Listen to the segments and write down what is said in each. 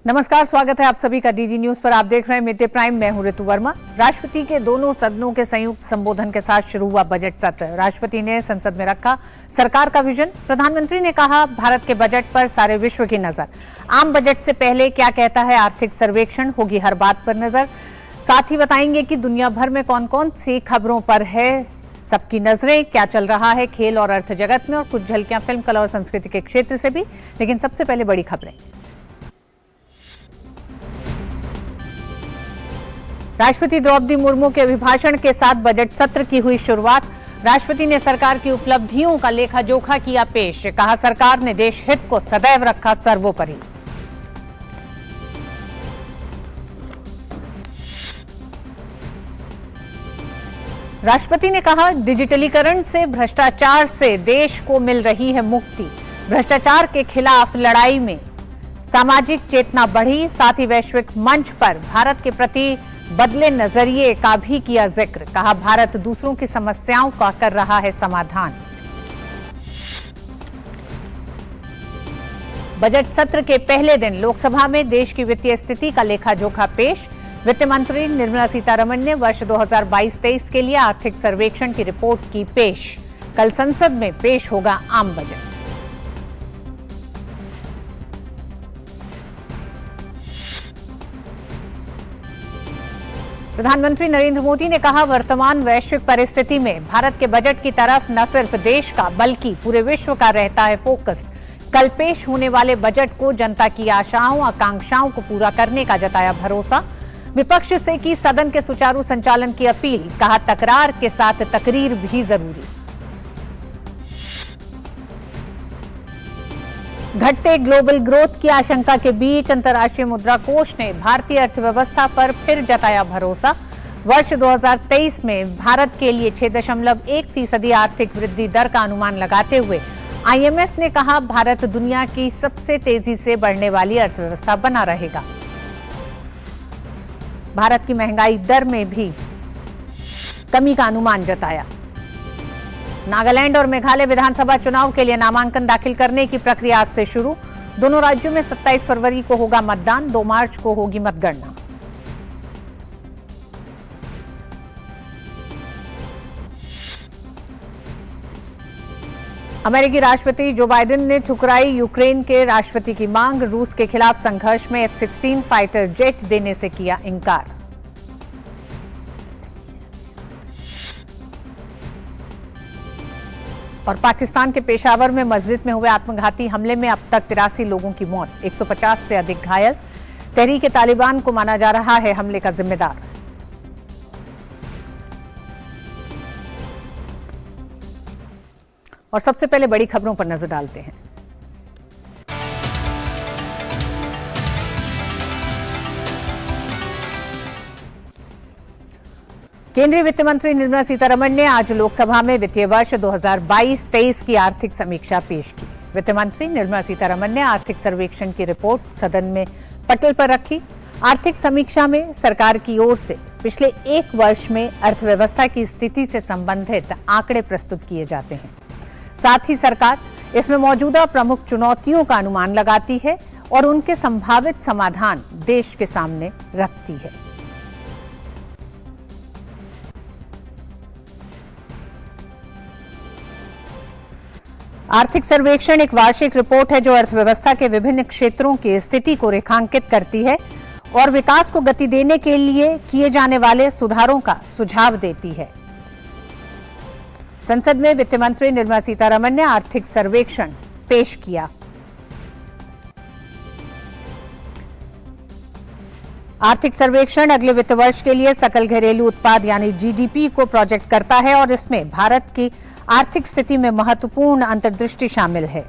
नमस्कार, स्वागत है आप सभी का डीजी न्यूज पर। आप देख रहे हैं मिड डे प्राइम। मैं हूं ऋतु वर्मा। राष्ट्रपति के दोनों सदनों के संयुक्त संबोधन के साथ शुरू हुआ बजट सत्र। राष्ट्रपति ने संसद में रखा सरकार का विजन। प्रधानमंत्री ने कहा भारत के बजट पर सारे विश्व की नजर। आम बजट से पहले क्या कहता है आर्थिक सर्वेक्षण, होगी हर बात पर नजर। साथ ही बताएंगे कि दुनिया भर में कौन कौन सी खबरों पर है सबकी नजरें, क्या चल रहा है खेल और अर्थ जगत में, और कुछ झलकियां फिल्म, कला और संस्कृति के क्षेत्र से भी। लेकिन सबसे पहले बड़ी खबरें। राष्ट्रपति द्रौपदी मुर्मू के अभिभाषण के साथ बजट सत्र की हुई शुरुआत। राष्ट्रपति ने सरकार की उपलब्धियों का लेखा जोखा किया पेश। कहा सरकार ने देश हित को सदैव रखा सर्वोपरि। राष्ट्रपति ने कहा डिजिटलीकरण से भ्रष्टाचार से देश को मिल रही है मुक्ति। भ्रष्टाचार के खिलाफ लड़ाई में सामाजिक चेतना बढ़ी। साथ ही वैश्विक मंच पर भारत के प्रति बदले नजरिए का भी किया जिक्र। कहा भारत दूसरों की समस्याओं का कर रहा है समाधान। बजट सत्र के पहले दिन लोकसभा में देश की वित्तीय स्थिति का लेखा जोखा पेश। वित्त मंत्री निर्मला सीतारमण ने वर्ष 2022-23 के लिए आर्थिक सर्वेक्षण की रिपोर्ट की पेश। कल संसद में पेश होगा आम बजट। प्रधानमंत्री नरेंद्र मोदी ने कहा वर्तमान वैश्विक परिस्थिति में भारत के बजट की तरफ न सिर्फ देश का बल्कि पूरे विश्व का रहता है फोकस। कल पेश होने वाले बजट को जनता की आशाओं आकांक्षाओं को पूरा करने का जताया भरोसा। विपक्ष से की सदन के सुचारू संचालन की अपील। कहा तकरार के साथ तकरीर भी जरूरी। घटते ग्लोबल ग्रोथ की आशंका के बीच अंतर्राष्ट्रीय मुद्रा कोष ने भारतीय अर्थव्यवस्था पर फिर जताया भरोसा। वर्ष 2023 में भारत के लिए 6.1% आर्थिक वृद्धि दर का अनुमान लगाते हुए आईएमएफ ने कहा भारत दुनिया की सबसे तेजी से बढ़ने वाली अर्थव्यवस्था बना रहेगा। भारत की महंगाई दर में भी कमी का अनुमान जताया। नागालैंड और मेघालय विधानसभा चुनाव के लिए नामांकन दाखिल करने की प्रक्रिया आज से शुरू। दोनों राज्यों में 27 फरवरी को होगा मतदान, 2 मार्च को होगी मतगणना। अमेरिकी राष्ट्रपति जो बाइडेन ने ठुकराई यूक्रेन के राष्ट्रपति की मांग। रूस के खिलाफ संघर्ष में F-16 फाइटर जेट देने से किया इंकार। और पाकिस्तान के पेशावर में मस्जिद में हुए आत्मघाती हमले में अब तक 83 लोगों की मौत, 150 से अधिक घायल। तहरीक तालिबान को माना जा रहा है हमले का जिम्मेदार। और सबसे पहले बड़ी खबरों पर नजर डालते हैं। केंद्रीय वित्त मंत्री निर्मला सीतारमण ने आज लोकसभा में वित्तीय वर्ष 2022-23 की आर्थिक समीक्षा पेश की। वित्त मंत्री निर्मला सीतारमण ने आर्थिक सर्वेक्षण की रिपोर्ट सदन में पटल पर रखी। आर्थिक समीक्षा में सरकार की ओर से पिछले एक वर्ष में अर्थव्यवस्था की स्थिति से संबंधित आंकड़े प्रस्तुत किए जाते हैं। साथ ही सरकार इसमें मौजूदा प्रमुख चुनौतियों का अनुमान लगाती है और उनके संभावित समाधान देश के सामने रखती है। आर्थिक सर्वेक्षण एक वार्षिक रिपोर्ट है जो अर्थव्यवस्था के विभिन्न क्षेत्रों की स्थिति को रेखांकित करती है और विकास को गति देने के लिए किए जाने वाले सुधारों का सुझाव देती है। संसद में वित्त मंत्री निर्मला सीतारमण ने आर्थिक सर्वेक्षण पेश किया। आर्थिक सर्वेक्षण अगले वित्त वर्ष के लिए सकल घरेलू उत्पाद यानी जीडीपी को प्रोजेक्ट करता है और इसमें भारत की आर्थिक स्थिति में महत्वपूर्ण अंतर्दृष्टि शामिल है।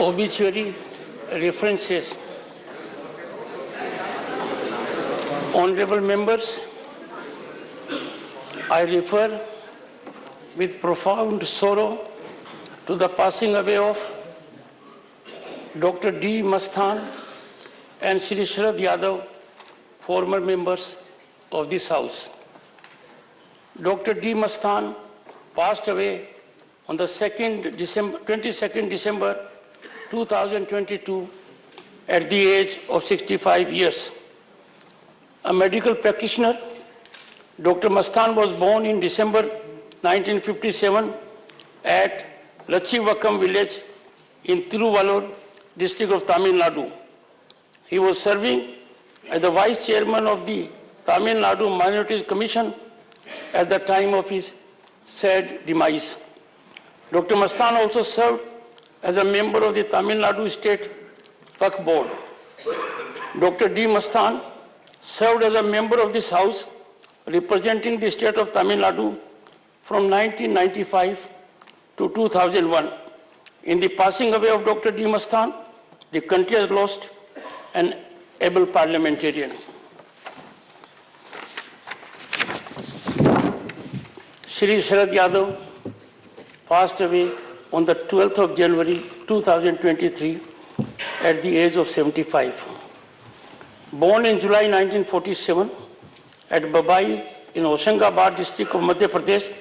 obituary references. Honorable members, I refer with profound sorrow to the passing away of Dr. D. Masthan and Shri Sharad Yadav, former members of this House. Dr. D. Masthan passed away on the 22nd December 2022 at the age of 65 years. A medical practitioner, Dr. Masthan was born in December 1957 at Lachivakam village in Tiruvallur, district of Tamil Nadu. He was serving as the Vice Chairman of the Tamil Nadu Minorities Commission at the time of his sad demise. Dr. Masthan also served as a member of the Tamil Nadu State Waqf Board. Dr. D. Masthan served as a member of this House representing the state of Tamil Nadu from 1995 to 2001. In the passing away of Dr. D. Masthan, the country has lost an able parliamentarian. Shri Sharad Yadav passed away on the 12th of January 2023 at the age of 75. Born in July 1947 at Babai in Hoshangabad district of Madhya Pradesh,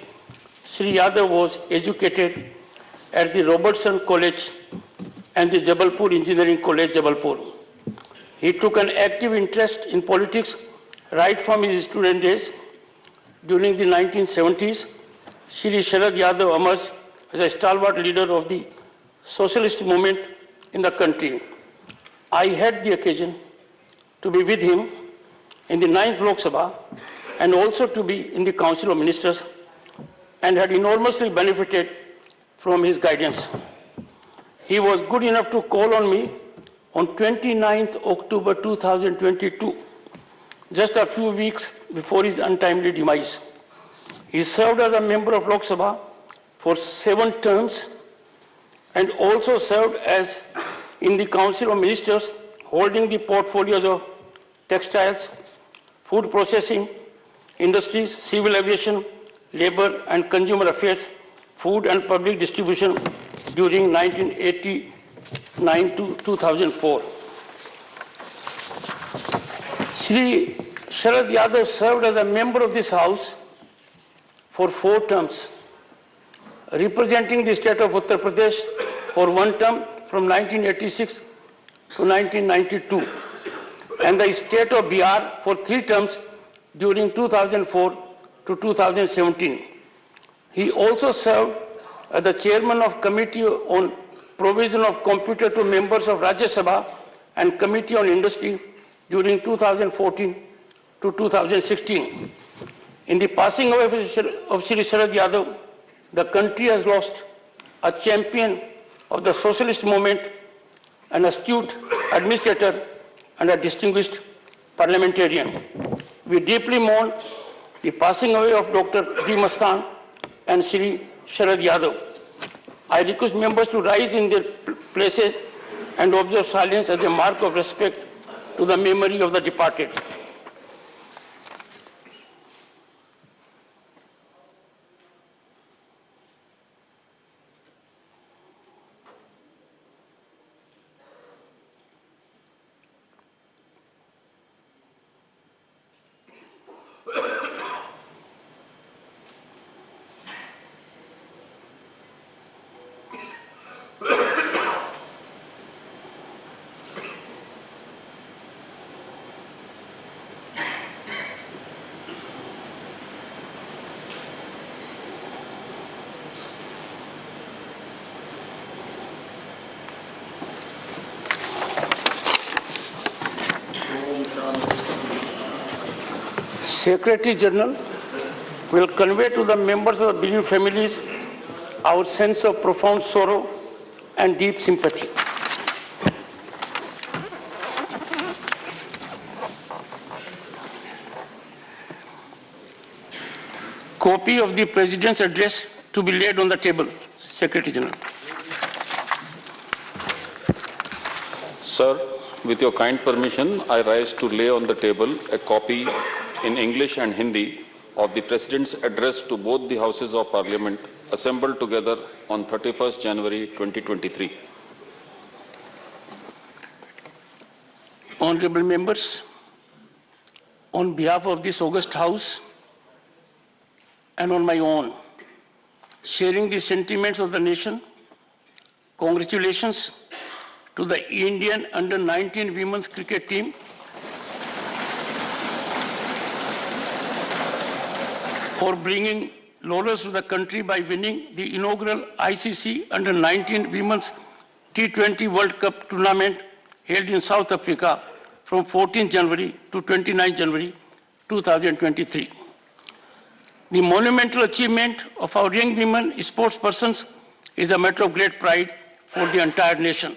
Shri Yadav was educated at the Robertson College and the Jabalpur Engineering College, Jabalpur. He took an active interest in politics right from his student days. During the 1970s, Shri Sharad Yadav emerged as a stalwart leader of the socialist movement in the country. I had the occasion to be with him in the 9th Lok Sabha and also to be in the Council of Ministers, and had enormously benefited from his guidance. He was good enough to call on me on 29th October 2022, just a few weeks before his untimely demise. He served as a member of Lok Sabha for 7 terms and also served as in the Council of Ministers, holding the portfolios of textiles, food processing, industries, civil aviation, labor and consumer affairs, food and public distribution during 1989 to 2004. Shri Sharad Yadav served as a member of this House for 4 terms, representing the state of Uttar Pradesh for 1 term from 1986 to 1992, and the state of Bihar for 3 terms during 2004 to 2017. He also served as the chairman of Committee on Provision of Computer to members of Rajya Sabha and Committee on Industry during 2014 to 2016. In the passing away of Shri Sharad Yadav, the country has lost a champion of the socialist movement, an astute administrator, and a distinguished parliamentarian. We deeply mourn the passing away of Dr. D. Masthan and Shri Sharad Yadav. I request members to rise in their places and observe silence as a mark of respect to the memory of the departed. Secretary General will convey to the members of the bereaved families our sense of profound sorrow and deep sympathy. Copy of the President's address to be laid on the table. Secretary General. Sir, with your kind permission, I rise to lay on the table a copy in English and Hindi of the President's address to both the Houses of Parliament assembled together on 31st January 2023. Honorable members, on behalf of this august House and on my own, sharing the sentiments of the nation, congratulations to the Indian under-19 women's cricket team for bringing laurels to the country by winning the inaugural ICC under-19 women's T20 World Cup tournament held in South Africa from 14 January to 29 January 2023. The monumental achievement of our young women sportspersons is a matter of great pride for the entire nation.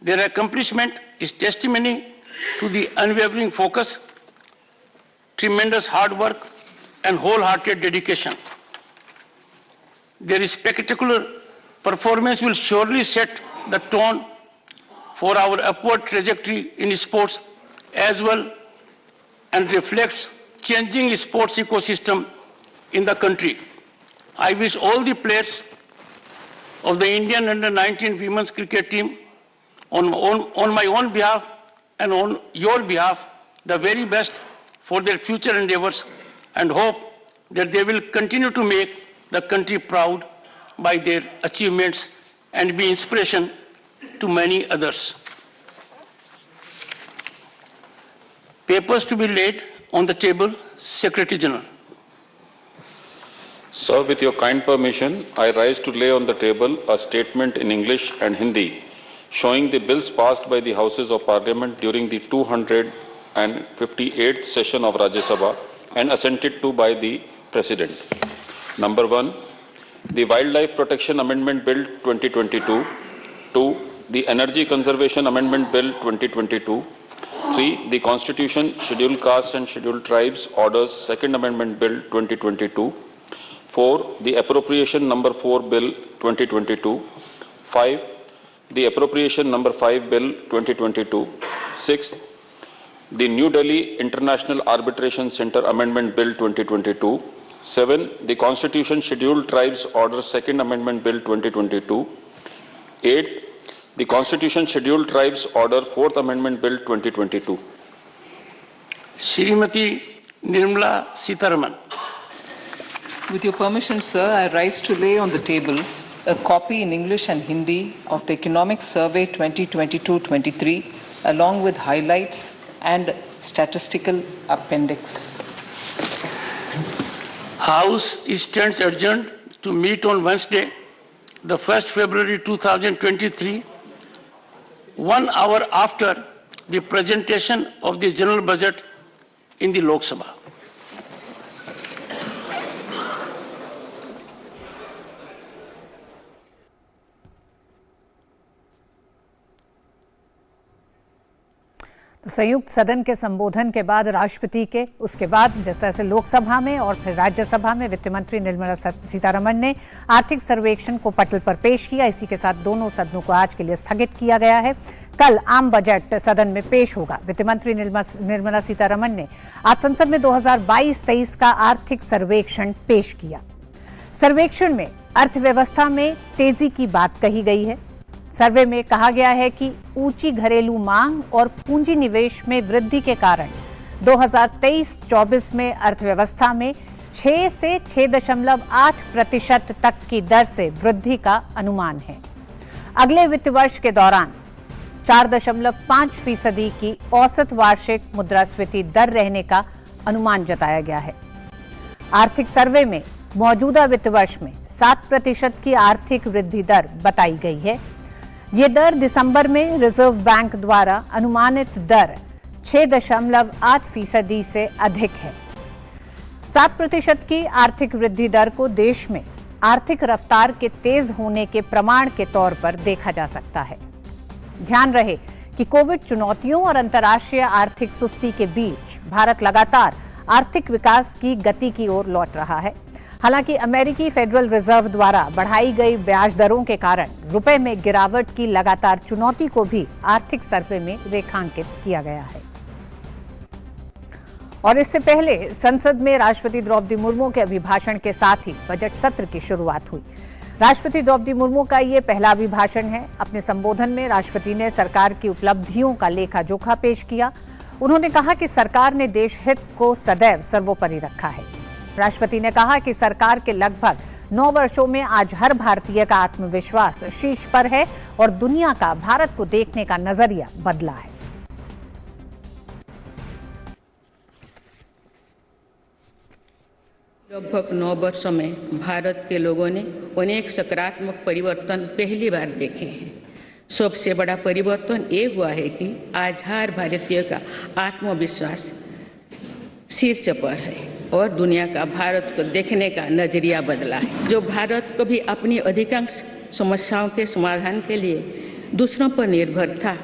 Their accomplishment is testimony to the unwavering focus, tremendous hard work, and wholehearted dedication. Their spectacular performance will surely set the tone for our upward trajectory in sports as well and reflects changing sports ecosystem in the country. I wish all the players of the Indian under-19 women's cricket team on my own behalf and on your behalf the very best for their future endeavors and hope that they will continue to make the country proud by their achievements and be inspiration to many others. Papers to be laid on the table, Secretary General. Sir, with your kind permission, I rise to lay on the table a statement in English and Hindi showing the bills passed by the Houses of Parliament during the 258th session of Rajya Sabha and assented to by the President. Number 1, the Wildlife Protection Amendment Bill 2022. 2, the Energy Conservation Amendment Bill 2022. 3, the Constitution, Scheduled Castes and Scheduled Tribes Orders Second Amendment Bill 2022. 4, the Appropriation Number 4 Bill 2022. 5, the Appropriation Number 5 Bill 2022. 6, the New Delhi International Arbitration Center Amendment Bill 2022. 7, the Constitution Scheduled Tribes Order Second Amendment Bill 2022. 8, the Constitution Scheduled Tribes Order 4th Amendment Bill 2022. Srimati Nirmala Sitharaman. With your permission, sir, I rise to lay on the table a copy in English and Hindi of the Economic Survey 2022-23 along with highlights and statistical appendix. House stands adjourned to meet on Wednesday, the 1st February 2023, 1 hour after the presentation of the general budget in the Lok Sabha. तो संयुक्त सदन के संबोधन के बाद राष्ट्रपति के उसके बाद जिस तरह से लोकसभा में और फिर राज्यसभा में वित्त मंत्री निर्मला सीतारमण ने आर्थिक सर्वेक्षण को पटल पर पेश किया। इसी के साथ दोनों सदनों को आज के लिए स्थगित किया गया है। कल आम बजट सदन में पेश होगा। वित्त मंत्री निर्मला सीतारमण ने आज संसद में 2022-23 का आर्थिक सर्वेक्षण पेश किया। सर्वेक्षण में अर्थव्यवस्था में तेजी की बात कही गई है। सर्वे में कहा गया है कि ऊंची घरेलू मांग और पूंजी निवेश में वृद्धि के कारण 2023-24 में अर्थव्यवस्था में 6 से 6.8% तक की दर से वृद्धि का अनुमान है। अगले वित्त वर्ष के दौरान 4.5% की औसत वार्षिक मुद्रास्फीति दर रहने का अनुमान जताया गया है। आर्थिक सर्वे में मौजूदा वित्त वर्ष में 7% की आर्थिक वृद्धि दर बताई गई है। ये दर दिसंबर में रिजर्व बैंक द्वारा अनुमानित दर 6.8% से अधिक है। 7% की आर्थिक वृद्धि दर को देश में आर्थिक रफ्तार के तेज होने के प्रमाण के तौर पर देखा जा सकता है। ध्यान रहे कि कोविड चुनौतियों और अंतर्राष्ट्रीय आर्थिक सुस्ती के बीच भारत लगातार आर्थिक विकास की गति की ओर लौट रहा है। हालांकि अमेरिकी फेडरल रिजर्व द्वारा बढ़ाई गई ब्याज दरों के कारण रुपए में गिरावट की लगातार चुनौती को भी आर्थिक सर्वे में रेखांकित किया गया है। और इससे पहले संसद में राष्ट्रपति द्रौपदी मुर्मू के अभिभाषण के साथ ही बजट सत्र की शुरुआत हुई। राष्ट्रपति द्रौपदी मुर्मू का ये पहला अभिभाषण है। अपने संबोधन में राष्ट्रपति ने सरकार की उपलब्धियों का लेखा जोखा पेश किया। उन्होंने कहा कि सरकार ने देश हित को सदैव सर्वोपरि रखा है। राष्ट्रपति ने कहा कि सरकार के लगभग 9 वर्षों में आज हर भारतीय का आत्मविश्वास शीर्ष पर है और दुनिया का भारत को देखने का नजरिया बदला है। लगभग 9 वर्षों में भारत के लोगों ने अनेक सकारात्मक परिवर्तन पहली बार देखे हैं। सबसे बड़ा परिवर्तन ये हुआ है कि आज हर भारतीय का आत्मविश्वास शीर्ष पर है और दुनिया का भारत को देखने का नजरिया बदला है। जो भारत कभी अपनी अधिकांश समस्याओं के समाधान के लिए दूसरों पर निर्भर था,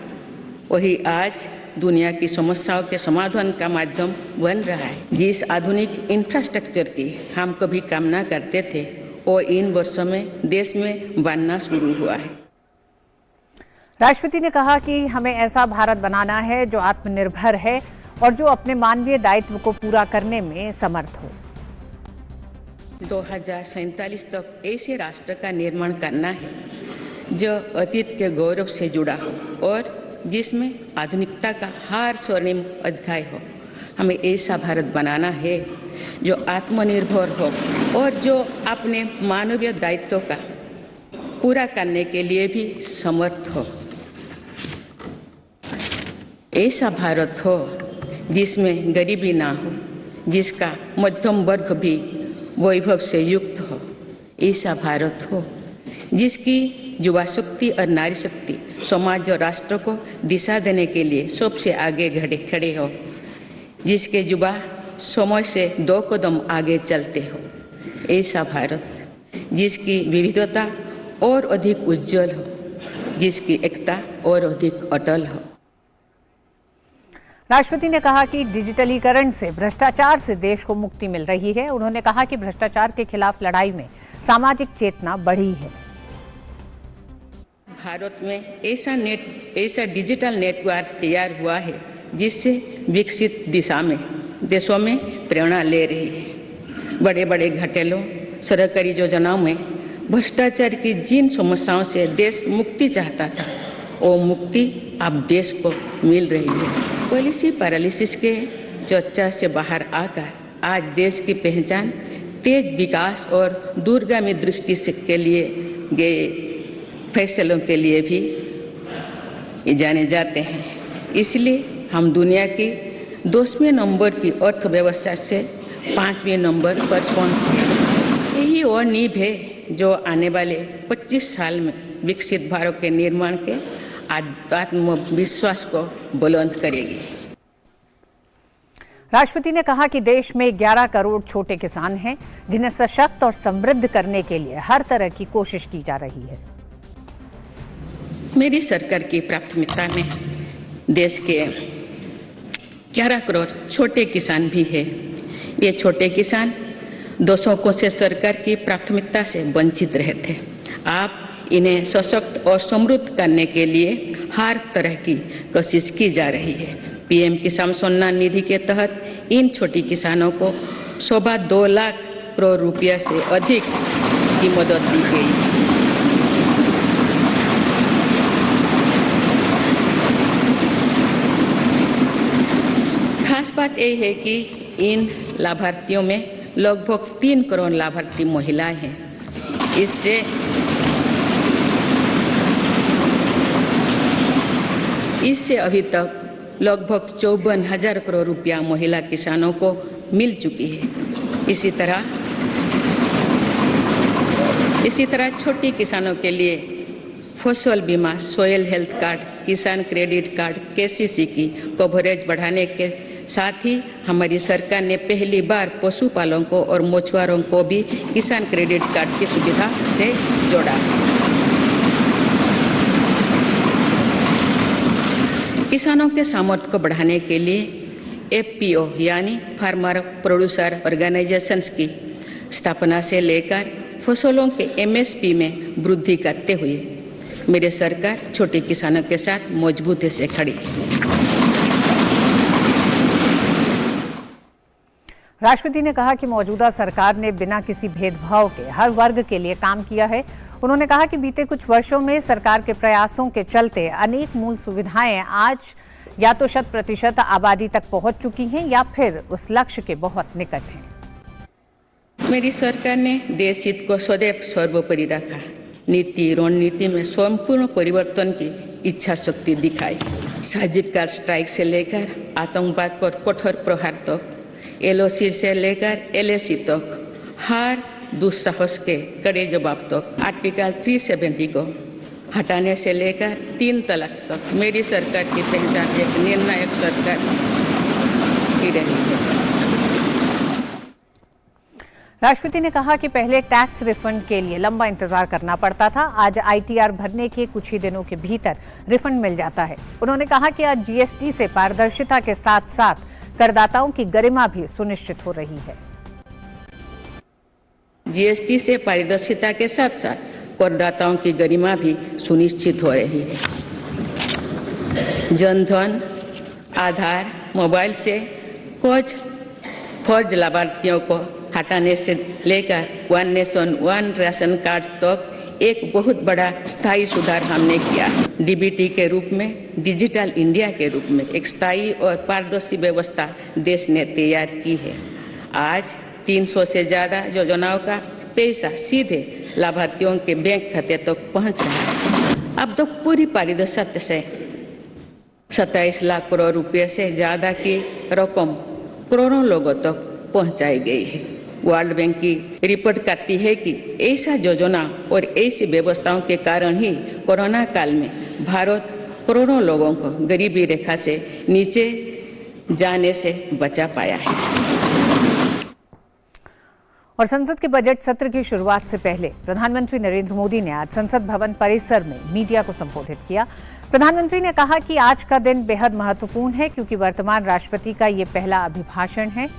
वही आज दुनिया की समस्याओं के समाधान का माध्यम बन रहा है। जिस आधुनिक इंफ्रास्ट्रक्चर की हम कभी कामना करते थे, वो इन वर्षों में देश में बनना शुरू हुआ है। राष्ट्रपति ने कहा कि हमें ऐसा भारत बनाना है जो आत्मनिर्भर है और जो अपने मानवीय दायित्व को पूरा करने में समर्थ हो। 2047 तक ऐसे राष्ट्र का निर्माण करना है जो अतीत के गौरव से जुड़ा हो और जिसमें आधुनिकता का हर स्वर्णिम अध्याय हो। हमें ऐसा भारत बनाना है जो आत्मनिर्भर हो और जो अपने मानवीय दायित्वों का पूरा करने के लिए भी समर्थ हो। ऐसा भारत हो जिसमें गरीबी ना हो, जिसका मध्यम वर्ग भी वैभव से युक्त हो। ऐसा भारत हो जिसकी युवा शक्ति और नारी शक्ति समाज और राष्ट्र को दिशा देने के लिए सबसे आगे खड़े हो, जिसके युवा समय से 2 कदम आगे चलते हो। ऐसा भारत जिसकी विविधता और अधिक उज्जवल हो, जिसकी एकता और अधिक अटल हो। राष्ट्रपति ने कहा कि डिजिटलीकरण से भ्रष्टाचार से देश को मुक्ति मिल रही है। उन्होंने कहा कि भ्रष्टाचार के खिलाफ लड़ाई में सामाजिक चेतना बढ़ी है। भारत में ऐसा डिजिटल नेटवर्क तैयार हुआ है जिससे विकसित देशों में प्रेरणा ले रही है। बड़े बड़े घोटालों, सरकारी योजनाओं में भ्रष्टाचार की जिन समस्याओं से देश मुक्ति चाहता था, वो मुक्ति अब देश को मिल रही है। पॉलिसी पैरालिसिस के चर्चा से बाहर आकर आज देश की पहचान तेज विकास और दूरगामी दृष्टि से के लिए गए फैसलों के लिए भी जाने जाते हैं। इसलिए हम दुनिया की 10वें नंबर की अर्थव्यवस्था से 5वें नंबर पर पहुंचे। यही वो नींव है जो आने वाले 25 साल में विकसित भारत के निर्माण के आत्मविश्वास को बुलंद करेगी। राष्ट्रपति ने कहा कि देश में 11 करोड़ छोटे किसान हैं, जिन्हें सशक्त और समृद्ध करने के लिए हर तरह की कोशिश की जा रही है। मेरी सरकार की प्राथमिकता में देश के 11 करोड़ छोटे किसान भी है। ये छोटे किसान दशकों से सरकार की प्राथमिकता से वंचित रहे थे। आप इन्हें सशक्त और समृद्ध करने के लिए हर तरह की कोशिश की जा रही है। पीएम किसान सम्मान निधि के तहत इन छोटे किसानों को 2.25 लाख करोड़ रुपया से अधिक की मदद दी गई। खास बात यह है कि इन लाभार्थियों में लगभग 3 करोड़ लाभार्थी महिलाएं हैं। इससे अभी तक लगभग 54,000 करोड़ रुपया महिला किसानों को मिल चुकी है। इसी तरह छोटे किसानों के लिए फसल बीमा, सोयल हेल्थ कार्ड, किसान क्रेडिट कार्ड, केसीसी की कवरेज बढ़ाने के साथ ही हमारी सरकार ने पहली बार पशुपालकों और मछुआरों को भी किसान क्रेडिट कार्ड की सुविधा से जोड़ा। किसानों के सामर्थ्य को बढ़ाने के लिए एफपीओ यानी फार्मर प्रोड्यूसर ऑर्गेनाइजेशंस की स्थापना से लेकर फसलों के एमएसपी में वृद्धि करते हुए मेरी सरकार छोटे किसानों के साथ मजबूती से खड़ी है। राष्ट्रपति ने कहा कि मौजूदा सरकार ने बिना किसी भेदभाव के हर वर्ग के लिए काम किया है। उन्होंने कहा कि बीते कुछ वर्षों में सरकार के प्रयासों के चलते अनेक मूल सुविधाएं आज या तो 100% आबादी तक पहुंच चुकी हैं या फिर उस लक्ष्य के बहुत निकट हैं। मेरी सरकार ने देश हित को सदैव सर्वोपरि रखा। नीति रणनीति में संपूर्ण परिवर्तन की इच्छा शक्ति दिखाई। सर्जिकल स्ट्राइक से लेकर आतंकवाद पर कठोर प्रहार तक, एलओसी से लेकर एलएसी तक, हर दुस्साहस के कड़े जवाब तक, आर्टिकल 370 को हटाने से लेकर 3 तलाक तक मेरी सरकार की पहचान एक निर्णायक सरकार की रही है। राष्ट्रपति ने कहा कि पहले टैक्स रिफंड के लिए लंबा इंतजार करना पड़ता था। आज आईटीआर भरने के कुछ ही दिनों के भीतर रिफंड मिल जाता है। उन्होंने कहा कि आज जीएसटी से पारदर्शिता के साथ साथ करदाताओं की गरिमा भी सुनिश्चित हो रही है। जीएसटी से पारदर्शिता के साथ साथ करदाताओं की गरिमा भी सुनिश्चित हो रही है। जनधन, आधार, मोबाइल से कुछ फर्ज लाभार्थियों को हटाने से लेकर one nation one ration card तक एक बहुत बड़ा स्थायी सुधार हमने किया। डीबीटी के रूप में, डिजिटल इंडिया के रूप में एक स्थायी और पारदर्शी व्यवस्था देश ने तैयार की है। आज 300 से ज्यादा योजनाओं का पैसा सीधे लाभार्थियों के बैंक खाते तक पहुंच रहा है। अब तो पूरी पारदर्शिता से 27 लाख करोड़ रुपए से ज्यादा की रकम करोड़ों लोगों तक पहुंचाई गई है। वर्ल्ड बैंक की रिपोर्ट कहती है कि ऐसा योजना और ऐसी व्यवस्थाओं के कारण ही कोरोना काल में भारत करोड़ों लोगों को गरीबी रेखा से नीचे जाने से बचा पाया है। और संसद के बजट सत्र की शुरुआत से पहले प्रधानमंत्री नरेंद्र मोदी ने आज संसद भवन परिसर में मीडिया को संबोधित किया। प्रधानमंत्री ने कहा कि आज का दिन बेहद महत्वपूर्ण है क्योंकि वर्तमान राष्ट्रपति का ये पहला अभिभाषण है।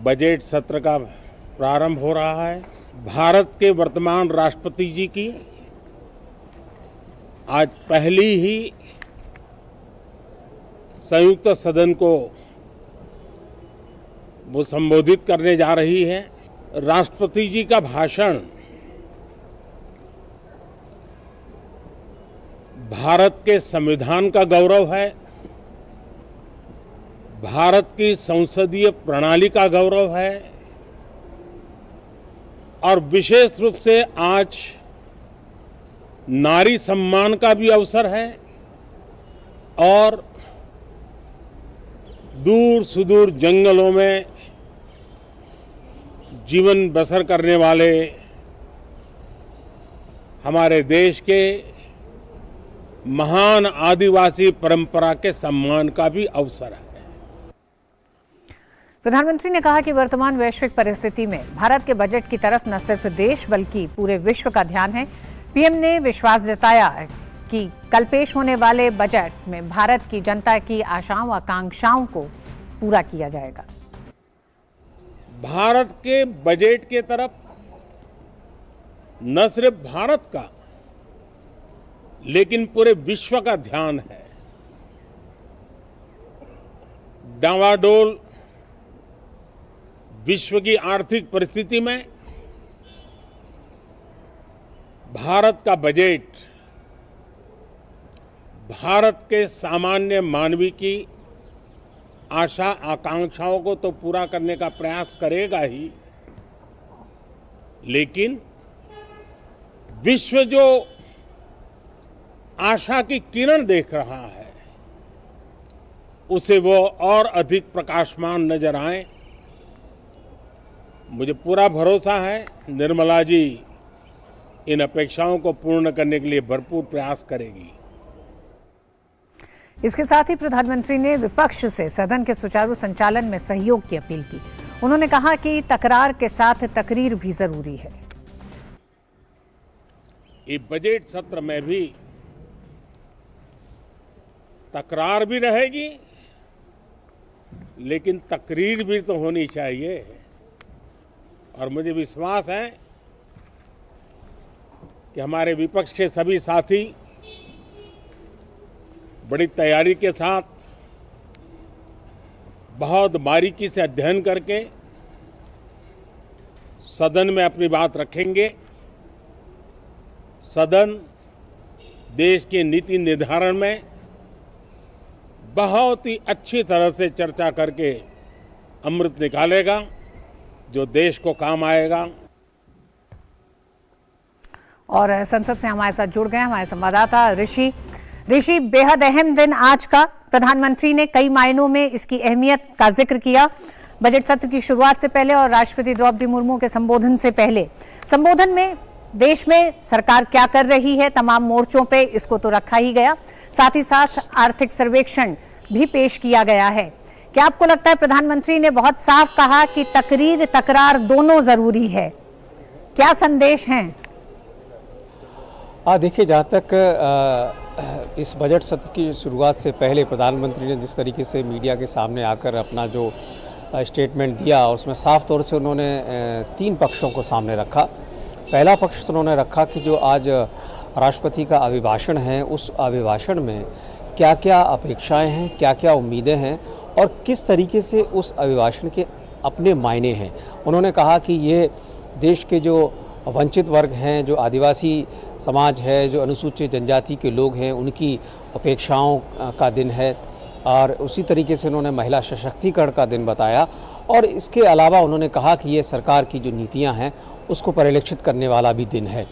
बजट सत्र का प्रारंभ हो रहा है। भारत के वर्तमान राष्ट्रपति जी की आज पहली ही संयुक्त सदन को वो संबोधित करने जा रही है। राष्ट्रपति जी का भाषण भारत के संविधान का गौरव है, भारत की संसदीय प्रणाली का गौरव है और विशेष रूप से आज नारी सम्मान का भी अवसर है और दूर सुदूर जंगलों में जीवन बसर करने वाले हमारे देश के महान आदिवासी परंपरा के सम्मान का भी अवसर है। प्रधानमंत्री ने कहा कि वर्तमान वैश्विक परिस्थिति में भारत के बजट की तरफ न सिर्फ देश बल्कि पूरे विश्व का ध्यान है। पीएम ने विश्वास जताया कि कल पेश होने वाले बजट में भारत की जनता की आशाओं आकांक्षाओं को पूरा किया जाएगा। भारत के बजट के तरफ न सिर्फ भारत का लेकिन पूरे विश्व का ध्यान है। डावाडोल विश्व की आर्थिक परिस्थिति में भारत का बजट भारत के सामान्य मानवी की आशा आकांक्षाओं को तो पूरा करने का प्रयास करेगा ही, लेकिन विश्व जो आशा की किरण देख रहा है उसे वो और अधिक प्रकाशमान नजर आए। मुझे पूरा भरोसा है निर्मला जी इन अपेक्षाओं को पूर्ण करने के लिए भरपूर प्रयास करेगी। इसके साथ ही प्रधानमंत्री ने विपक्ष से सदन के सुचारू संचालन में सहयोग की अपील की। उन्होंने कहा कि तकरार के साथ तकरीर भी जरूरी है। ये बजट सत्र में भी तकरार भी रहेगी लेकिन तकरीर भी तो होनी चाहिए। और मुझे विश्वास है कि हमारे विपक्ष के सभी साथी बड़ी तैयारी के साथ बहुत बारीकी से अध्ययन करके सदन में अपनी बात रखेंगे। सदन देश के नीति निर्धारण में बहुत ही अच्छी तरह से चर्चा करके अमृत निकालेगा जो देश को काम आएगा। और संसद से हमारे साथ जुड़ गए हमारे संवाददाता ऋषि। बेहद अहम दिन आज का, प्रधानमंत्री ने कई मायनों में इसकी अहमियत का जिक्र किया बजट सत्र की शुरुआत से पहले और राष्ट्रपति द्रौपदी मुर्मू के संबोधन से पहले। संबोधन में देश में सरकार क्या कर रही है तमाम मोर्चों पे, इसको तो रखा ही गया, साथ ही साथ आर्थिक सर्वेक्षण भी पेश किया गया है। क्या आपको लगता है प्रधानमंत्री ने बहुत साफ कहा कि तकरीर तकरार दोनों जरूरी है, क्या संदेश हैं? देखिए, जहाँ तक इस बजट सत्र की शुरुआत से पहले प्रधानमंत्री ने जिस तरीके से मीडिया के सामने आकर अपना जो स्टेटमेंट दिया, उसमें साफ तौर से उन्होंने 3 पक्षों को सामने रखा। पहला पक्ष तो उन्होंने रखा कि जो आज राष्ट्रपति का अभिभाषण है, उस अभिभाषण में क्या क्या अपेक्षाएं हैं, क्या क्या उम्मीदें हैं और किस तरीके से उस अभिभाषण के अपने मायने हैं। उन्होंने कहा कि ये देश के जो वंचित वर्ग हैं, जो आदिवासी समाज है, जो अनुसूचित जनजाति के लोग हैं, उनकी अपेक्षाओं का दिन है। और उसी तरीके से उन्होंने महिला सशक्तिकरण का दिन बताया। और इसके अलावा उन्होंने कहा कि ये सरकार की जो नीतियां हैं उसको परिलक्षित करने वाला भी दिन है।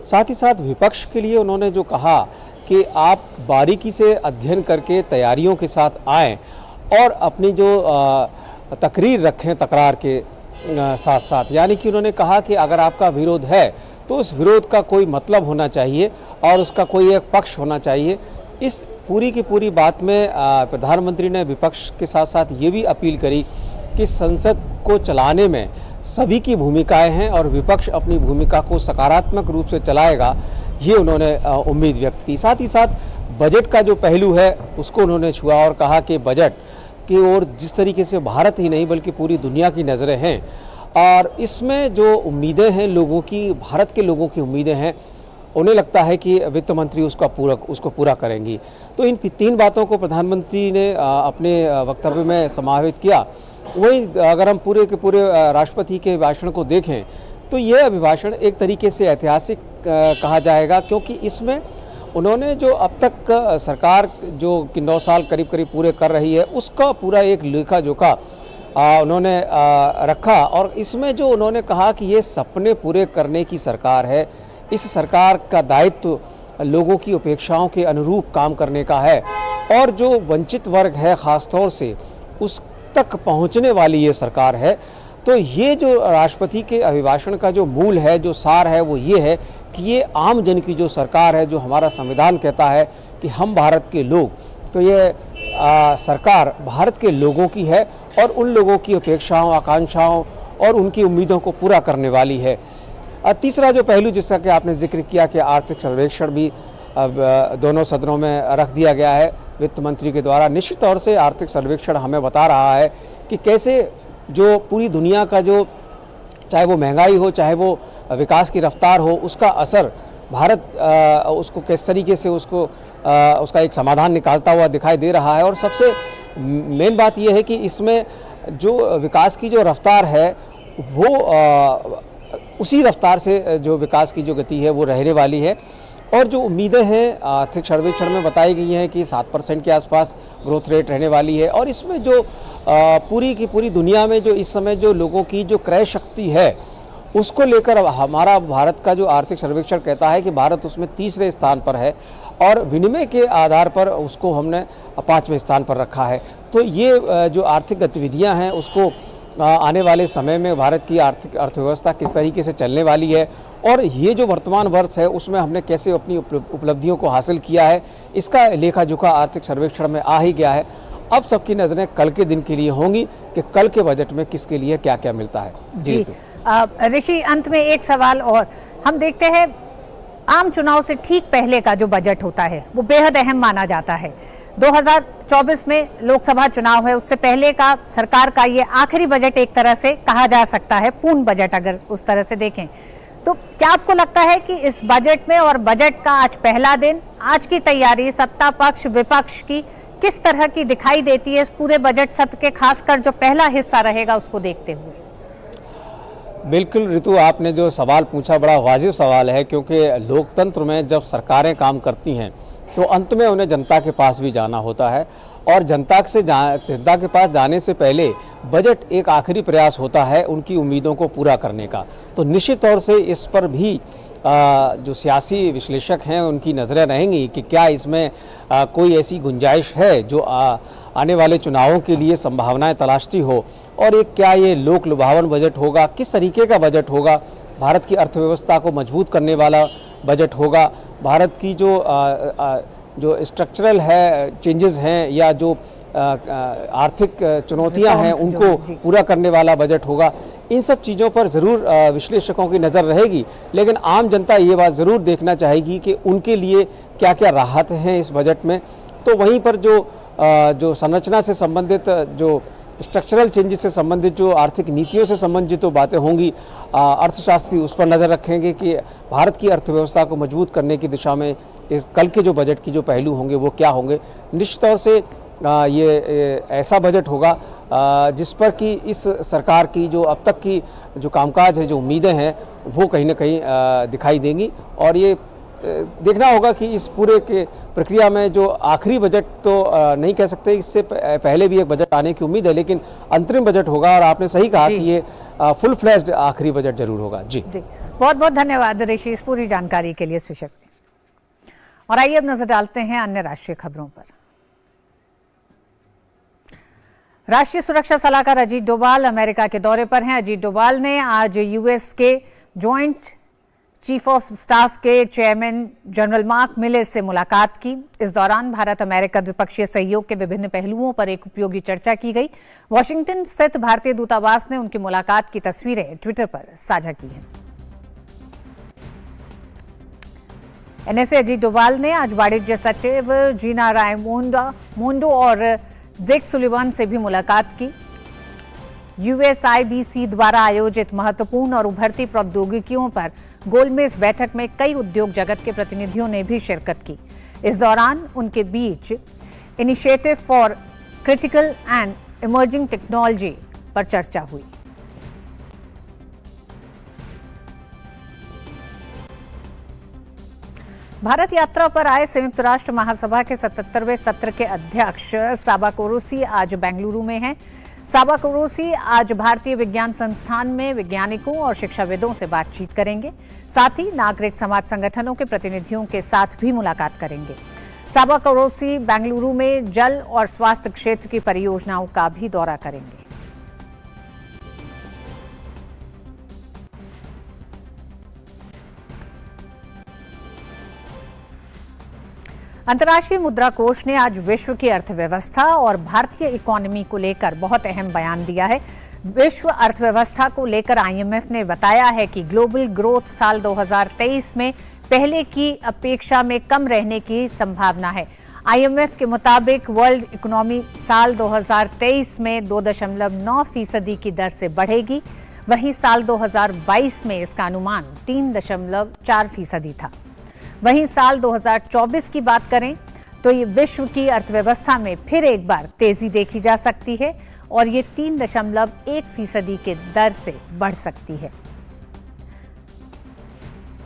साथ ही साथ विपक्ष के लिए उन्होंने जो कहा कि आप बारीकी से अध्ययन करके तैयारियों के साथ आएँ और अपनी जो तकरीर रखें तकरार के साथ साथ। यानी कि उन्होंने कहा कि अगर आपका विरोध है तो उस विरोध का कोई मतलब होना चाहिए और उसका कोई एक पक्ष होना चाहिए। इस पूरी की पूरी बात में प्रधानमंत्री ने विपक्ष के साथ साथ ये भी अपील करी कि संसद को चलाने में सभी की भूमिकाएं हैं और विपक्ष अपनी भूमिका को सकारात्मक रूप से चलाएगा, ये उन्होंने उम्मीद व्यक्त की। साथ ही साथ बजट का जो पहलू है उसको उन्होंने छुआ और कहा कि बजट की ओर जिस तरीके से भारत ही नहीं बल्कि पूरी दुनिया की नज़रें हैं और इसमें जो उम्मीदें हैं लोगों की, भारत के लोगों की उम्मीदें हैं, उन्हें लगता है कि वित्त मंत्री उसको पूरा करेंगी। तो इन 3 बातों को प्रधानमंत्री ने अपने वक्तव्य में समाहित किया। वहीं अगर हम पूरे के पूरे राष्ट्रपति के भाषण को देखें तो ये अभिभाषण एक तरीके से ऐतिहासिक कहा जाएगा, क्योंकि इसमें उन्होंने जो अब तक सरकार जो कि 9 साल करीब पूरे कर रही है उसका पूरा एक लेखा जोखा उन्होंने रखा। और इसमें जो उन्होंने कहा कि ये सपने पूरे करने की सरकार है, इस सरकार का दायित्व लोगों की अपेक्षाओं के अनुरूप काम करने का है और जो वंचित वर्ग है ख़ासतौर से उस तक पहुंचने वाली ये सरकार है। तो ये जो राष्ट्रपति के अभिभाषण का जो मूल है, जो सार है, वो ये है कि ये आम जन की जो सरकार है, जो हमारा संविधान कहता है कि हम भारत के लोग, तो ये सरकार भारत के लोगों की है और उन लोगों की अपेक्षाओं, आकांक्षाओं और उनकी उम्मीदों को पूरा करने वाली है। तीसरा जो पहलू जिसका कि आपने जिक्र किया कि आर्थिक सर्वेक्षण भी अब दोनों सदनों में रख दिया गया है वित्त मंत्री के द्वारा। निश्चित तौर से आर्थिक सर्वेक्षण हमें बता रहा है कि कैसे जो पूरी दुनिया का जो, चाहे वो महंगाई हो, चाहे वो विकास की रफ्तार हो, उसका असर भारत उसको किस तरीके से उसका एक समाधान निकालता हुआ दिखाई दे रहा है। और सबसे मेन बात यह है कि इसमें जो विकास की जो रफ्तार है वो उसी रफ्तार से जो विकास की जो गति है वो रहने वाली है। और जो उम्मीदें हैं आर्थिक सर्वेक्षण में बताई गई हैं कि 7% के आसपास ग्रोथ रेट रहने वाली है। और इसमें जो पूरी की पूरी दुनिया में जो इस समय जो लोगों की जो क्रय शक्ति है उसको लेकर हमारा भारत का जो आर्थिक सर्वेक्षण कहता है कि भारत उसमें 3रे स्थान पर है और विनिमय के आधार पर उसको हमने 5वें स्थान पर रखा है। तो ये जो आर्थिक गतिविधियां हैं उसको आने वाले समय में भारत की आर्थिक अर्थव्यवस्था किस तरीके से चलने वाली है और ये जो वर्तमान वर्ष है उसमें हमने कैसे अपनी उपलब्धियों को हासिल किया है, इसका लेखा जोखा आर्थिक सर्वेक्षण में आ ही गया है। अब सबकी नज़रें कल के दिन के लिए होंगी कि कल के बजट में किसके लिए क्या क्या मिलता है। जी ऋषि, अंत में एक सवाल और, हम देखते हैं आम चुनाव से ठीक पहले का जो बजट होता है वो बेहद अहम माना जाता है। 2024 में लोकसभा चुनाव है, उससे पहले का सरकार का ये आखिरी बजट एक तरह से कहा जा सकता है, पूर्ण बजट अगर उस तरह से देखें तो क्या आपको लगता है कि इस बजट में और बजट का आज पहला दिन, आज की तैयारी सत्ता पक्ष विपक्ष की किस तरह की दिखाई देती है इस पूरे बजट सत्र के, खासकर जो पहला हिस्सा रहेगा उसको देखते हुए? बिल्कुल ऋतु, आपने जो सवाल पूछा बड़ा वाजिब सवाल है, क्योंकि लोकतंत्र में जब सरकारें काम करती हैं तो अंत में उन्हें जनता के पास भी जाना होता है, और जनता के पास जाने से पहले बजट एक आखिरी प्रयास होता है उनकी उम्मीदों को पूरा करने का। तो निश्चित तौर से इस पर भी जो सियासी विश्लेषक हैं उनकी नज़रें रहेंगी कि क्या इसमें कोई ऐसी गुंजाइश है जो आने वाले चुनावों के लिए संभावनाएं तलाशती हो, और एक क्या ये लोक लुभावन बजट होगा, किस तरीके का बजट होगा, भारत की अर्थव्यवस्था को मजबूत करने वाला बजट होगा, भारत की जो स्ट्रक्चरल है चेंजेस हैं या जो आर्थिक चुनौतियां हैं उनको पूरा करने वाला बजट होगा। इन सब चीज़ों पर ज़रूर विश्लेषकों की नज़र रहेगी, लेकिन आम जनता ये बात ज़रूर देखना चाहेगी कि उनके लिए क्या क्या राहत हैं इस बजट में। तो वहीं पर जो संरचना से संबंधित, जो स्ट्रक्चरल चेंजेस से संबंधित, जो आर्थिक नीतियों से संबंधित जो बातें होंगी, अर्थशास्त्री उस पर नज़र रखेंगे कि भारत की अर्थव्यवस्था को मजबूत करने की दिशा में इस कल के जो बजट की जो पहलू होंगे वो क्या होंगे। निश्चित तौर से ये ऐसा बजट होगा जिस पर कि इस सरकार की जो अब तक की जो कामकाज है, जो उम्मीदें हैं, वो कहीं ना कहीं दिखाई देंगी। और ये देखना होगा कि इस पूरे के प्रक्रिया में जो आखिरी बजट तो नहीं कह सकते, इससे पहले भी एक बजट आने की उम्मीद है, लेकिन अंतरिम बजट होगा। और आपने सही कहा कि ये फुल फ्लैश्ड आखिरी बजट जरूर होगा। जी बहुत बहुत धन्यवाद ऋषि इस पूरी जानकारी के लिए इस विषय में। और आइए अब नजर डालते हैं अन्य राष्ट्रीय खबरों पर। राष्ट्रीय सुरक्षा सलाहकार अजीत डोभाल अमेरिका के दौरे पर हैं। अजीत डोभाल ने आज यूएस के ज्वाइंट चीफ ऑफ स्टाफ के चेयरमैन जनरल मार्क मिलर से मुलाकात की। इस दौरान भारत अमेरिका द्विपक्षीय सहयोग के विभिन्न पहलुओं पर एक उपयोगी चर्चा की गई। वॉशिंगटन स्थित भारतीय दूतावास ने उनकी मुलाकात की तस्वीरें ट्विटर पर साझा की हैं। एनएसए अजीत डोभाल ने आज वाणिज्य सचिव जीना रायमोंडो और जेक सुलिवान से भी मुलाकात की। यूएसआईबीसी द्वारा आयोजित महत्वपूर्ण और उभरती प्रौद्योगिकियों पर गोलमेज बैठक में कई उद्योग जगत के प्रतिनिधियों ने भी शिरकत की। इस दौरान उनके बीच initiative for critical and emerging technology पर चर्चा हुई। भारत यात्रा पर आए संयुक्त राष्ट्र महासभा के 77वें सत्र के अध्यक्ष साबा कोरोसी आज बेंगलुरु में हैं। साबा कोरोसी आज भारतीय विज्ञान संस्थान में वैज्ञानिकों और शिक्षाविदों से बातचीत करेंगे। साथ ही नागरिक समाज संगठनों के प्रतिनिधियों के साथ भी मुलाकात करेंगे। साबा कोरोसी बेंगलुरु में जल और स्वास्थ्य क्षेत्र की परियोजनाओं का भी दौरा करेंगे। अंतर्राष्ट्रीय मुद्रा कोष ने आज विश्व की अर्थव्यवस्था और भारतीय इकोनॉमी को लेकर बहुत अहम बयान दिया है। विश्व अर्थव्यवस्था को लेकर आईएमएफ ने बताया है कि ग्लोबल ग्रोथ साल 2023 में पहले की अपेक्षा में कम रहने की संभावना है। आईएमएफ के मुताबिक वर्ल्ड इकोनॉमी साल 2023 में 2.9% की दर से बढ़ेगी। वहीं साल 2022 में इसका अनुमान 3.4% था। वहीं साल 2024 की बात करें तो ये विश्व की अर्थव्यवस्था में फिर एक बार तेजी देखी जा सकती है और ये 3.1% के दर से बढ़ सकती है।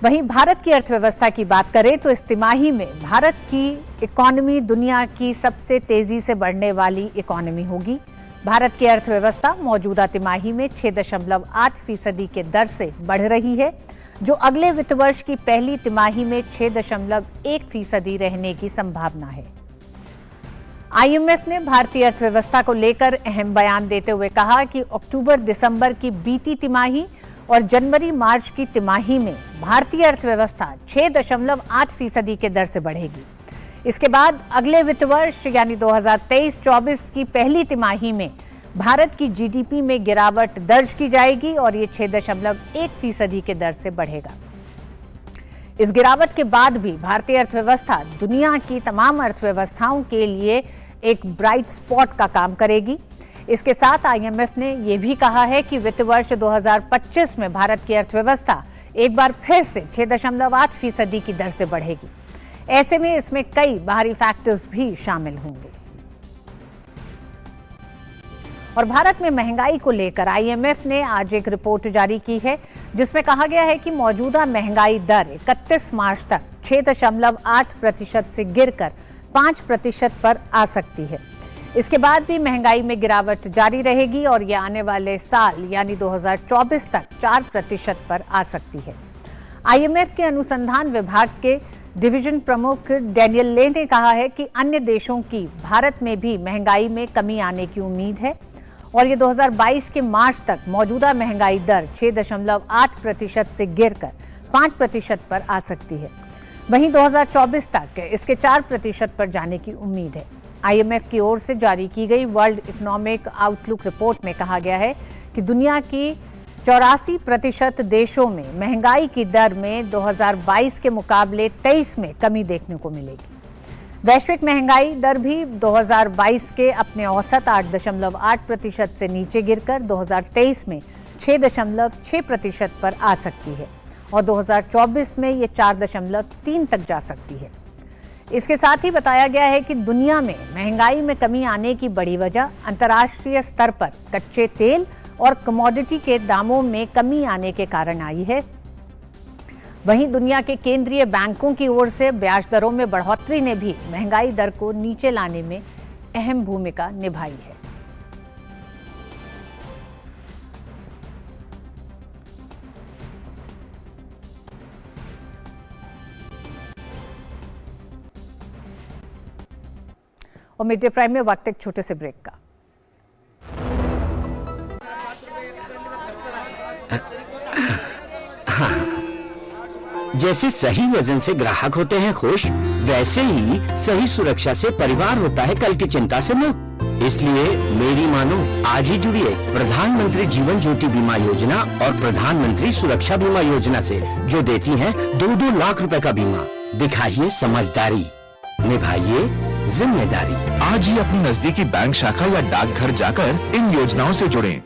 वहीं भारत की अर्थव्यवस्था की बात करें तो इस तिमाही में भारत की इकोनॉमी दुनिया की सबसे तेजी से बढ़ने वाली इकोनॉमी होगी। भारत की अर्थव्यवस्था मौजूदा तिमाही में 6.8% के दर से बढ़ रही है, जो अगले वित्त वर्ष की पहली तिमाही में 6.1% रहने की संभावना है। आईएमएफ ने भारतीय अर्थव्यवस्था को लेकर अहम बयान देते हुए कहा कि अक्टूबर दिसंबर की बीती तिमाही और जनवरी मार्च की तिमाही में भारतीय अर्थव्यवस्था 6.8% के दर से बढ़ेगी। इसके बाद अगले वित्त वर्ष यानी 2023-24 की पहली तिमाही में भारत की जीडीपी में गिरावट दर्ज की जाएगी और ये 6.1% के दर से बढ़ेगा। इस गिरावट के बाद भी भारतीय अर्थव्यवस्था दुनिया की तमाम अर्थव्यवस्थाओं के लिए एक ब्राइट स्पॉट का काम करेगी। इसके साथ आईएमएफ ने यह भी कहा है कि वित्त वर्ष 2025 में भारत की अर्थव्यवस्था एक बार फिर से 6.8% की दर से बढ़ेगी। ऐसे में इसमें कई बाहरी फैक्टर्स भी शामिल होंगे। और भारत में महंगाई को लेकर आईएमएफ ने आज एक रिपोर्ट जारी की है, जिसमें कहा गया है कि मौजूदा महंगाई दर 31 मार्च तक 6.8% से गिरकर 5% पर आ सकती है। इसके बाद भी महंगाई में गिरावट जारी रहेगी और यह आने वाले साल यानी 2024 तक 4% पर आ सकती है। आईएमएफ के अनुसंधान विभाग के डिवीजन प्रमुख डैनियल ले ने कहा है कि अन्य देशों की भारत में भी महंगाई में कमी आने की उम्मीद है और ये 2022 के मार्च तक मौजूदा महंगाई दर 6.8% से गिरकर 5% पर आ सकती है। वहीं 2024 तक इसके 4% पर जाने की उम्मीद है। आईएमएफ की ओर से जारी की गई वर्ल्ड इकोनॉमिक आउटलुक रिपोर्ट में कहा गया है कि दुनिया की 84% देशों में महंगाई की दर में 2022 के मुकाबले 23 में कमी देखने को मिलेगी। वैश्विक महंगाई दर भी 2022 के अपने औसत 8.8% से नीचे गिरकर 2023 में 6.6% पर आ सकती है और 2024 में ये 4.3 तक जा सकती है। इसके साथ ही बताया गया है कि दुनिया में महंगाई में कमी आने की बड़ी वजह अंतर्राष्ट्रीय स्तर पर कच्चे तेल और कमोडिटी के दामों में कमी आने के कारण आई है। वहीं दुनिया के केंद्रीय बैंकों की ओर से ब्याज दरों में बढ़ोतरी ने भी महंगाई दर को नीचे लाने में अहम भूमिका निभाई है। और मिड डे प्राइम में वक्त एक छोटे से ब्रेक का। जैसे सही वजन से ग्राहक होते हैं खुश, वैसे ही सही सुरक्षा से परिवार होता है कल की चिंता से मुक्त। इसलिए मेरी मानो, आज ही जुड़िए प्रधानमंत्री जीवन ज्योति बीमा योजना और प्रधानमंत्री सुरक्षा बीमा योजना से, जो देती हैं 2-2 लाख रुपए का बीमा। दिखाइए समझदारी, निभाइए जिम्मेदारी। आज ही अपनी नजदीकी बैंक शाखा या डाकघर जाकर इन योजनाओं से जुड़ें।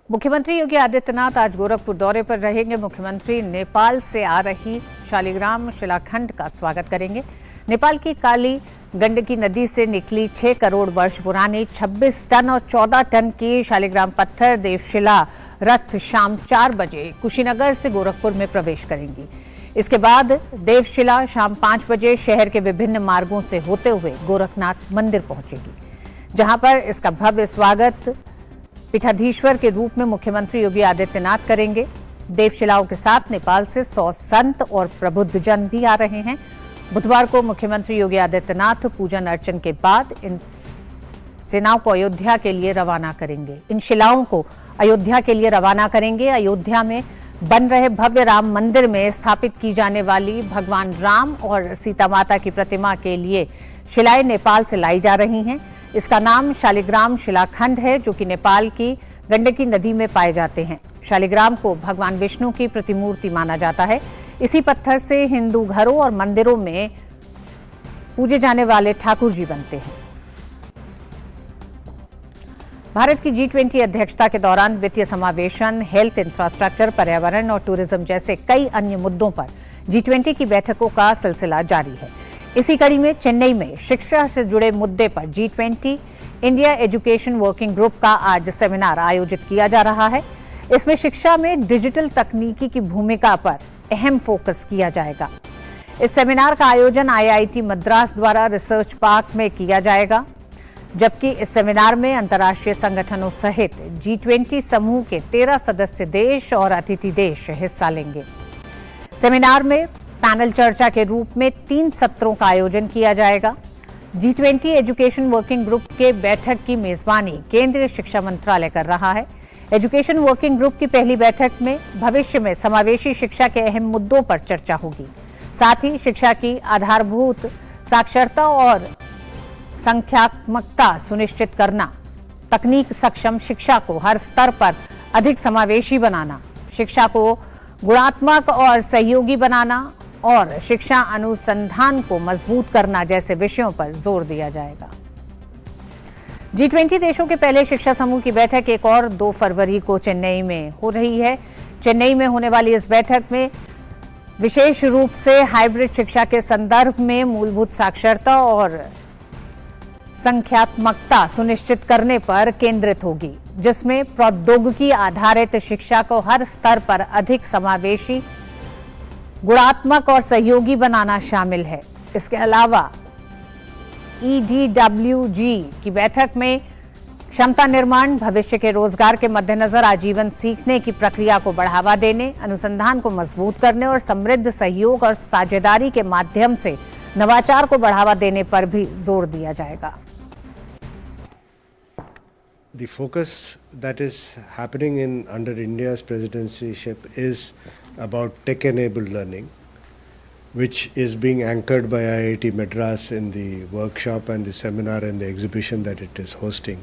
मुख्यमंत्री योगी आदित्यनाथ आज गोरखपुर दौरे पर रहेंगे। मुख्यमंत्री नेपाल से आ रही शालिग्राम शिलाखंड का स्वागत करेंगे। नेपाल की काली गंडकी नदी से निकली 6 करोड़ वर्ष पुरानी 26 टन और 14 टन की शालिग्राम पत्थर देवशिला रथ शाम 4 बजे कुशीनगर से गोरखपुर में प्रवेश करेंगी। इसके बाद देवशिला शाम 5 बजे शहर के विभिन्न मार्गों से होते हुए गोरखनाथ मंदिर पहुंचेगी, जहां पर इसका भव्य स्वागत पीठाधीश्वर के रूप में मुख्यमंत्री योगी आदित्यनाथ करेंगे। देवशिलाओं के साथ नेपाल से 100 संत और प्रबुद्धजन भी आ रहे हैं। बुधवार को मुख्यमंत्री योगी आदित्यनाथ पूजन अर्चन के बाद इन सेनाओं को अयोध्या के लिए रवाना करेंगे। इन शिलाओं को अयोध्या के लिए रवाना करेंगे। अयोध्या में बन रहे भव्य राम मंदिर में स्थापित की जाने वाली भगवान राम और सीता माता की प्रतिमा के लिए शिलाएं नेपाल से लाई जा रही हैं। इसका नाम शालिग्राम शिलाखंड है, जो कि नेपाल की गंडकी नदी में पाए जाते हैं। शालिग्राम को भगवान विष्णु की प्रतिमूर्ति माना जाता है। इसी पत्थर से हिंदू घरों और मंदिरों में पूजे जाने वाले ठाकुर जी बनते हैं। भारत की G20 अध्यक्षता के दौरान वित्तीय समावेशन, हेल्थ, इंफ्रास्ट्रक्चर, पर्यावरण और टूरिज्म जैसे कई अन्य मुद्दों पर G20 की बैठकों का सिलसिला जारी है। इसी कड़ी में चेन्नई में शिक्षा से जुड़े मुद्दे पर G20 India education working group का आज सेमिनार आयोजित किया जा रहा है। इसमें शिक्षा में डिजिटल तकनीकी की भूमिका पर अहम फोकस किया जाएगा। इस सेमिनार का आयोजन IIT मद्रास द्वारा रिसर्च पार्क में किया जाएगा, जबकि इस सेमिनार में अंतर्राष्ट्रीय संगठनों सहित G20 समूह के 13 सदस्य देश और अतिथि देश हिस्सा लेंगे। सेमिनार में पैनल चर्चा के रूप में 3 सत्रों का आयोजन किया जाएगा। G20 एजुकेशन वर्किंग ग्रुप के बैठक की मेजबानी केंद्रीय शिक्षा मंत्रालय कर रहा है। एजुकेशन वर्किंग ग्रुप की पहली बैठक में भविष्य में समावेशी शिक्षा के अहम मुद्दों पर चर्चा होगी। साथ ही शिक्षा की आधारभूत साक्षरता और संख्यात्मकता सुनिश्चित करना, तकनीक सक्षम शिक्षा को हर स्तर पर अधिक समावेशी बनाना, शिक्षा को गुणात्मक और सहयोगी बनाना और शिक्षा अनुसंधान को मजबूत करना जैसे विषयों पर जोर दिया जाएगा। G20 देशों के पहले शिक्षा समूह की बैठक 1 और 2 फरवरी को चेन्नई में हो रही है। चेन्नई में होने वाली इस बैठक में विशेष रूप से हाइब्रिड शिक्षा के संदर्भ में मूलभूत साक्षरता और संख्यात्मकता सुनिश्चित करने पर केंद्रित होगी, जिसमें प्रौद्योगिकी आधारित शिक्षा को हर स्तर पर अधिक समावेशी, गुणात्मक और सहयोगी बनाना शामिल है। इसके अलावा EDWG की बैठक में क्षमता निर्माण, भविष्य के रोजगार के मद्देनजर आजीवन सीखने की प्रक्रिया को बढ़ावा देने, अनुसंधान को मजबूत करने और समृद्ध सहयोग और साझेदारी के माध्यम से नवाचार को बढ़ावा देने पर भी जोर दिया जाएगा। The focus that is happening under India's presidencyship is about tech-enabled learning, which is being anchored by IIT Madras in the workshop and the seminar and the exhibition that it is hosting.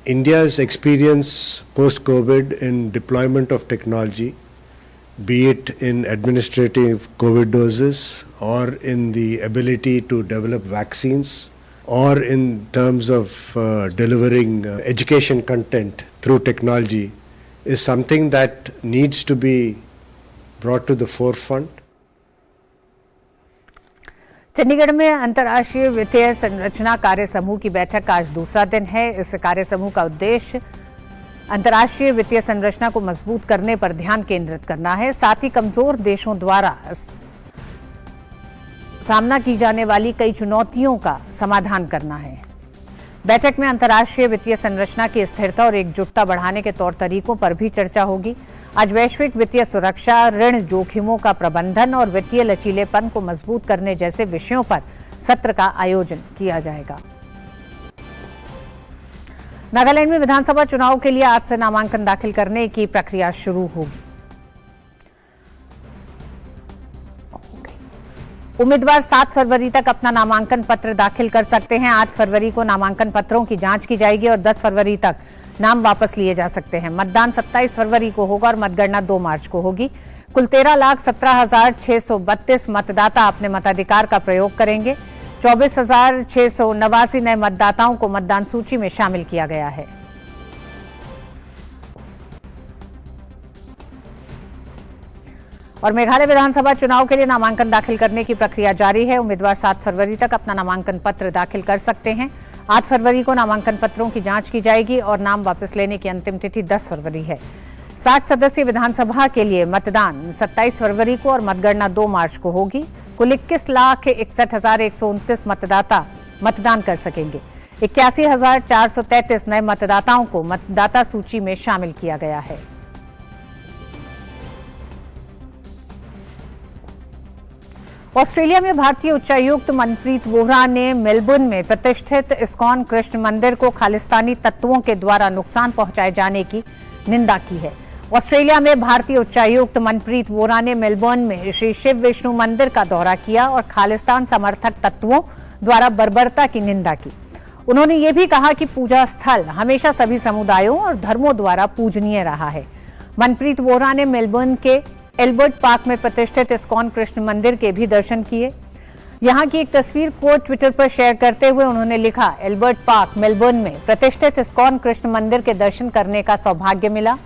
India's experience post-COVID in deployment of technology, be it in administrative COVID doses or in the ability to develop vaccines, or in terms of delivering education content through technology, is something that needs to be brought to the forefront. Chandigarh में अंतर्राष्ट्रीय वित्तीय संरचना कार्य समूह की बैठक का आज दूसरा दिन है। इस कार्य समूह का उद्देश्य अंतर्राष्ट्रीय वित्तीय संरचना को मजबूत करने पर ध्यान केंद्रित करना है, साथ ही कमजोर देशों द्वारा सामना की जाने वाली कई चुनौतियों का समाधान करना है। बैठक में अंतर्राष्ट्रीय वित्तीय संरचना की स्थिरता और एकजुटता बढ़ाने के तौर तरीकों पर भी चर्चा होगी। आज वैश्विक वित्तीय सुरक्षा, ऋण जोखिमों का प्रबंधन और वित्तीय लचीलेपन को मजबूत करने जैसे विषयों पर सत्र का आयोजन किया जाएगा। नागालैंड में विधानसभा चुनाव के लिए आज से नामांकन दाखिल करने की प्रक्रिया शुरू होगी। उम्मीदवार 7 फरवरी तक अपना नामांकन पत्र दाखिल कर सकते हैं। 8 फरवरी को नामांकन पत्रों की जांच की जाएगी और 10 फरवरी तक नाम वापस लिए जा सकते हैं। मतदान 27 फरवरी को होगा और मतगणना 2 मार्च को होगी। कुल 13,17,632 मतदाता अपने मताधिकार का प्रयोग करेंगे। 24,689 नए मतदाताओं को मतदान सूची में शामिल किया गया है। और मेघालय विधानसभा चुनाव के लिए नामांकन दाखिल करने की प्रक्रिया जारी है। उम्मीदवार 7 फरवरी तक अपना नामांकन पत्र दाखिल कर सकते हैं। 8 फरवरी को नामांकन पत्रों की जांच की जाएगी और नाम वापस लेने की अंतिम तिथि 10 फरवरी है। 60 सदस्यीय विधानसभा के लिए मतदान 27 फरवरी को और मतगणना 2 मार्च को होगी। कुल 21,61,129 मतदाता मतदान कर सकेंगे। 81,433 नए मतदाताओं को मतदाता सूची में शामिल किया गया है। ऑस्ट्रेलिया में भारतीय उच्चायुक्त मनप्रीत वोहरा ने मेलबर्न में प्रतिष्ठित इस्कॉन कृष्ण मंदिर को खालिस्तानी तत्वों के द्वारा नुकसान पहुंचाए जाने की निंदा की है। ऑस्ट्रेलिया में भारतीय उच्चायुक्त मनप्रीत वोहरा ने मेलबर्न में श्री शिव विष्णु मंदिर का दौरा किया और खालिस्तान समर्थक तत्वों द्वारा बर्बरता की निंदा की। उन्होंने ये भी कहा कि पूजा स्थल हमेशा सभी समुदायों और धर्मों द्वारा पूजनीय रहा है। मनप्रीत वोहरा ने मेलबर्न के एल्बर्ट पार्क में प्रतिष्ठित इस्कॉन कृष्ण मंदिर के भी दर्शन किए। यहां की एक तस्वीर को ट्विटर पर शेयर करते हुए उन्होंने लिखा, एल्बर्ट पार्क मेलबर्न में प्रतिष्ठित इस्कॉन कृष्ण मंदिर के दर्शन करने का सौभाग्य मिला।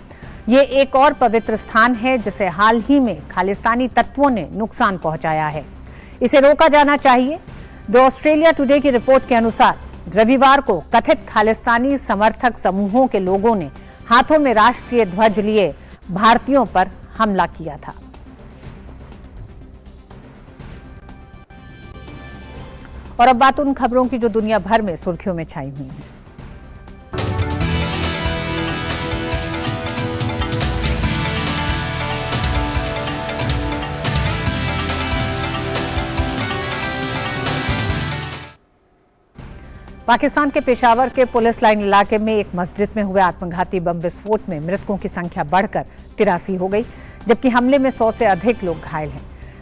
ये एक और पवित्र स्थान है जिसे हाल ही में खालिस्तानी तत्वों ने नुकसान पहुंचाया है। इसे रोका जाना चाहिए। द ऑस्ट्रेलिया टुडे की रिपोर्ट के अनुसार रविवार को कथित खालिस्तानी समर्थक समूहों के लोगों ने हाथों में राष्ट्रीय ध्वज लिए भारतीयों पर हमला किया था। और अब बात उन खबरों की जो दुनिया भर में सुर्खियों में छाई हुई हैं। पाकिस्तान के पेशावर के पुलिस लाइन इलाके में एक मस्जिद में हुए आत्मघाती बम विस्फोट में मृतकों की संख्या बढ़कर 83 हो गई, जबकि हमले में 100 से अधिक लोग घायल हैं।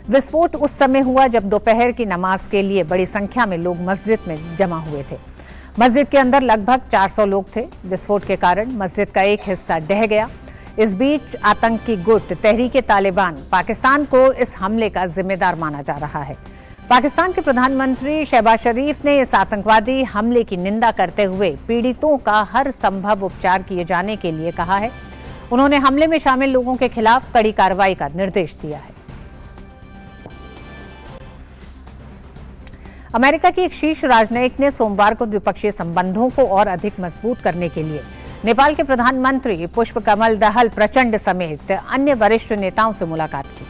विस्फोट उस समय हुआ जब दोपहर की नमाज के लिए बड़ी संख्या में लोग मस्जिद में जमा हुए थे। मस्जिद के अंदर लगभग 400 लोग थे। विस्फोट के कारण मस्जिद का एक हिस्सा ढह गया। इस बीच आतंकी गुट तहरीक-ए-तालिबान पाकिस्तान को इस हमले का जिम्मेदार माना जा रहा है। पाकिस्तान के प्रधानमंत्री शहबाज शरीफ ने इस आतंकवादी हमले की निंदा करते हुए पीड़ितों का हर संभव उपचार किए जाने के लिए कहा है। उन्होंने हमले में शामिल लोगों के खिलाफ कड़ी कार्रवाई का निर्देश दिया है। अमेरिका की एक शीर्ष राजनयिक ने सोमवार को द्विपक्षीय संबंधों को और अधिक मजबूत करने के लिए नेपाल के प्रधानमंत्री पुष्पकमल दहल प्रचंड समेत अन्य वरिष्ठ नेताओं से मुलाकात की।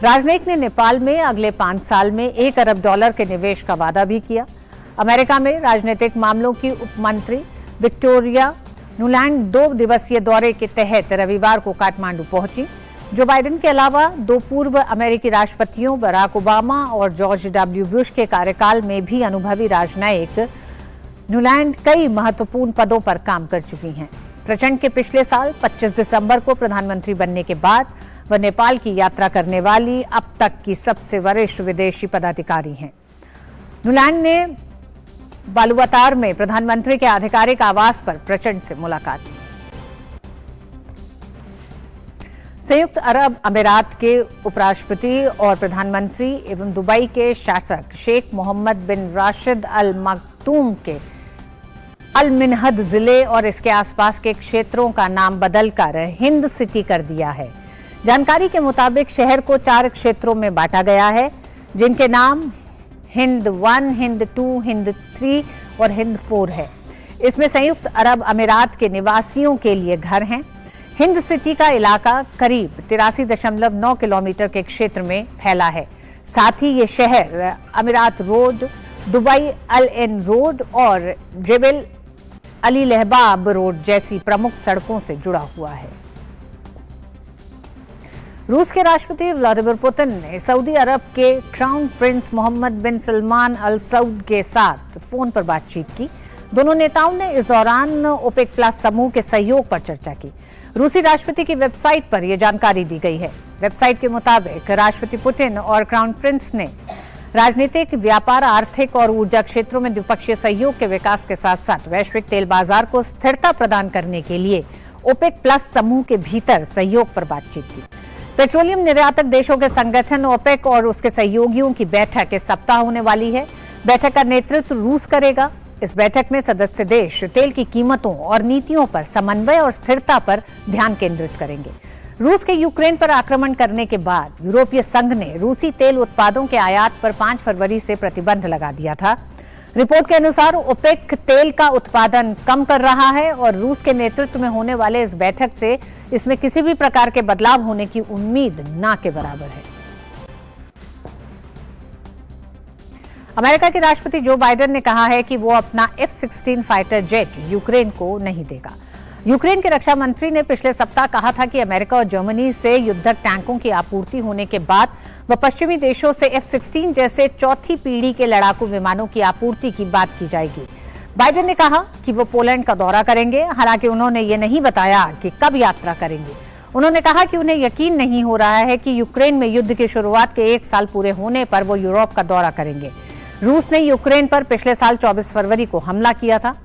राजनयिक ने नेपाल में अगले 5 साल में $1 अरब के निवेश का वादा भी किया। अमेरिका में राजनीतिक मामलों की उपमंत्री विक्टोरिया नुलैंड 2 दिवसीय दौरे के तहत रविवार को काठमांडू पहुंची। जो बाइडेन के अलावा 2 पूर्व अमेरिकी राष्ट्रपतियों बराक ओबामा और जॉर्ज W. बुश के कार्यकाल में भी अनुभवी राजनयिक नुलैंड कई महत्वपूर्ण पदों पर काम कर चुकी हैं। प्रचंड के पिछले साल 25 दिसंबर को प्रधानमंत्री बनने के बाद वह नेपाल की यात्रा करने वाली अब तक की सबसे वरिष्ठ विदेशी पदाधिकारी हैं। नुलैंड ने बालुवातार में प्रधानमंत्री के आधिकारिक आवास पर प्रचंड से मुलाकात की। संयुक्त अरब अमीरात के उपराष्ट्रपति और प्रधानमंत्री एवं दुबई के शासक शेख मोहम्मद बिन राशिद अल मखदूम के अल मिनहद जिले और इसके आसपास के क्षेत्रों का नाम बदलकर हिंद सिटी कर दिया है। जानकारी के मुताबिक शहर को 4 क्षेत्रों में बांटा गया है, जिनके नाम हिंद 1, हिंद 2, हिंद 3 और हिंद 4 है। इसमें संयुक्त अरब अमीरात के निवासियों के लिए घर हैं। हिंद सिटी का इलाका करीब 83.9 किलोमीटर के क्षेत्र में फैला है। साथ ही ये शहर अमीरात रोड, दुबई अल एन रोड और जेबल अली लहबाब रोड जैसी प्रमुख सड़कों से जुड़ा हुआ है। रूस के राष्ट्रपति व्लादिमीर पुतिन ने सऊदी अरब के क्राउन प्रिंस मोहम्मद बिन सलमान अल सऊद के साथ फोन पर बातचीत की। दोनों नेताओं ने इस दौरान ओपेक प्लस समूह के सहयोग पर चर्चा की। रूसी राष्ट्रपति की वेबसाइट पर यह जानकारी दी गई है। वेबसाइट के मुताबिक राष्ट्रपति पुतिन और क्राउन प्रिंस ने राजनीतिक, व्यापार, आर्थिक और ऊर्जा क्षेत्रों में द्विपक्षीय सहयोग के विकास के साथ साथ वैश्विक तेल बाजार को स्थिरता प्रदान करने के लिए ओपेक प्लस समूह के भीतर सहयोग पर बातचीत की। पेट्रोलियम निर्यातक देशों के संगठन ओपेक और उसके सहयोगियों की बैठक इस सप्ताह होने वाली है। बैठक का नेतृत्व रूस करेगा। इस बैठक में सदस्य देश तेल की कीमतों और नीतियों पर समन्वय और स्थिरता पर ध्यान केंद्रित करेंगे। रूस के यूक्रेन पर आक्रमण करने के बाद यूरोपीय संघ ने रूसी तेल उत्पादों के आयात पर 5 फरवरी से प्रतिबंध लगा दिया था। रिपोर्ट के अनुसार ओपेक तेल का उत्पादन कम कर रहा है और रूस के नेतृत्व में होने वाले इस बैठक से इसमें किसी भी प्रकार के बदलाव होने की उम्मीद ना के बराबर है। अमेरिका के राष्ट्रपति जो बाइडेन ने कहा है कि वो अपना F-16 फाइटर जेट यूक्रेन को नहीं देगा। यूक्रेन के रक्षा मंत्री ने पिछले सप्ताह कहा था कि अमेरिका और जर्मनी से युद्धक टैंकों की आपूर्ति होने के बाद वह पश्चिमी देशों से F-16 जैसे 4थी पीढ़ी के लड़ाकू विमानों की आपूर्ति की बात की जाएगी। बाइडेन ने कहा कि वो पोलैंड का दौरा करेंगे, हालांकि उन्होंने ये नहीं बताया कि कब यात्रा करेंगे। उन्होंने कहा कि उन्हें यकीन नहीं हो रहा है कि यूक्रेन में युद्ध की शुरुआत के 1 साल पूरे होने पर वो यूरोप का दौरा करेंगे। रूस ने यूक्रेन पर पिछले साल 24 फरवरी को हमला किया था।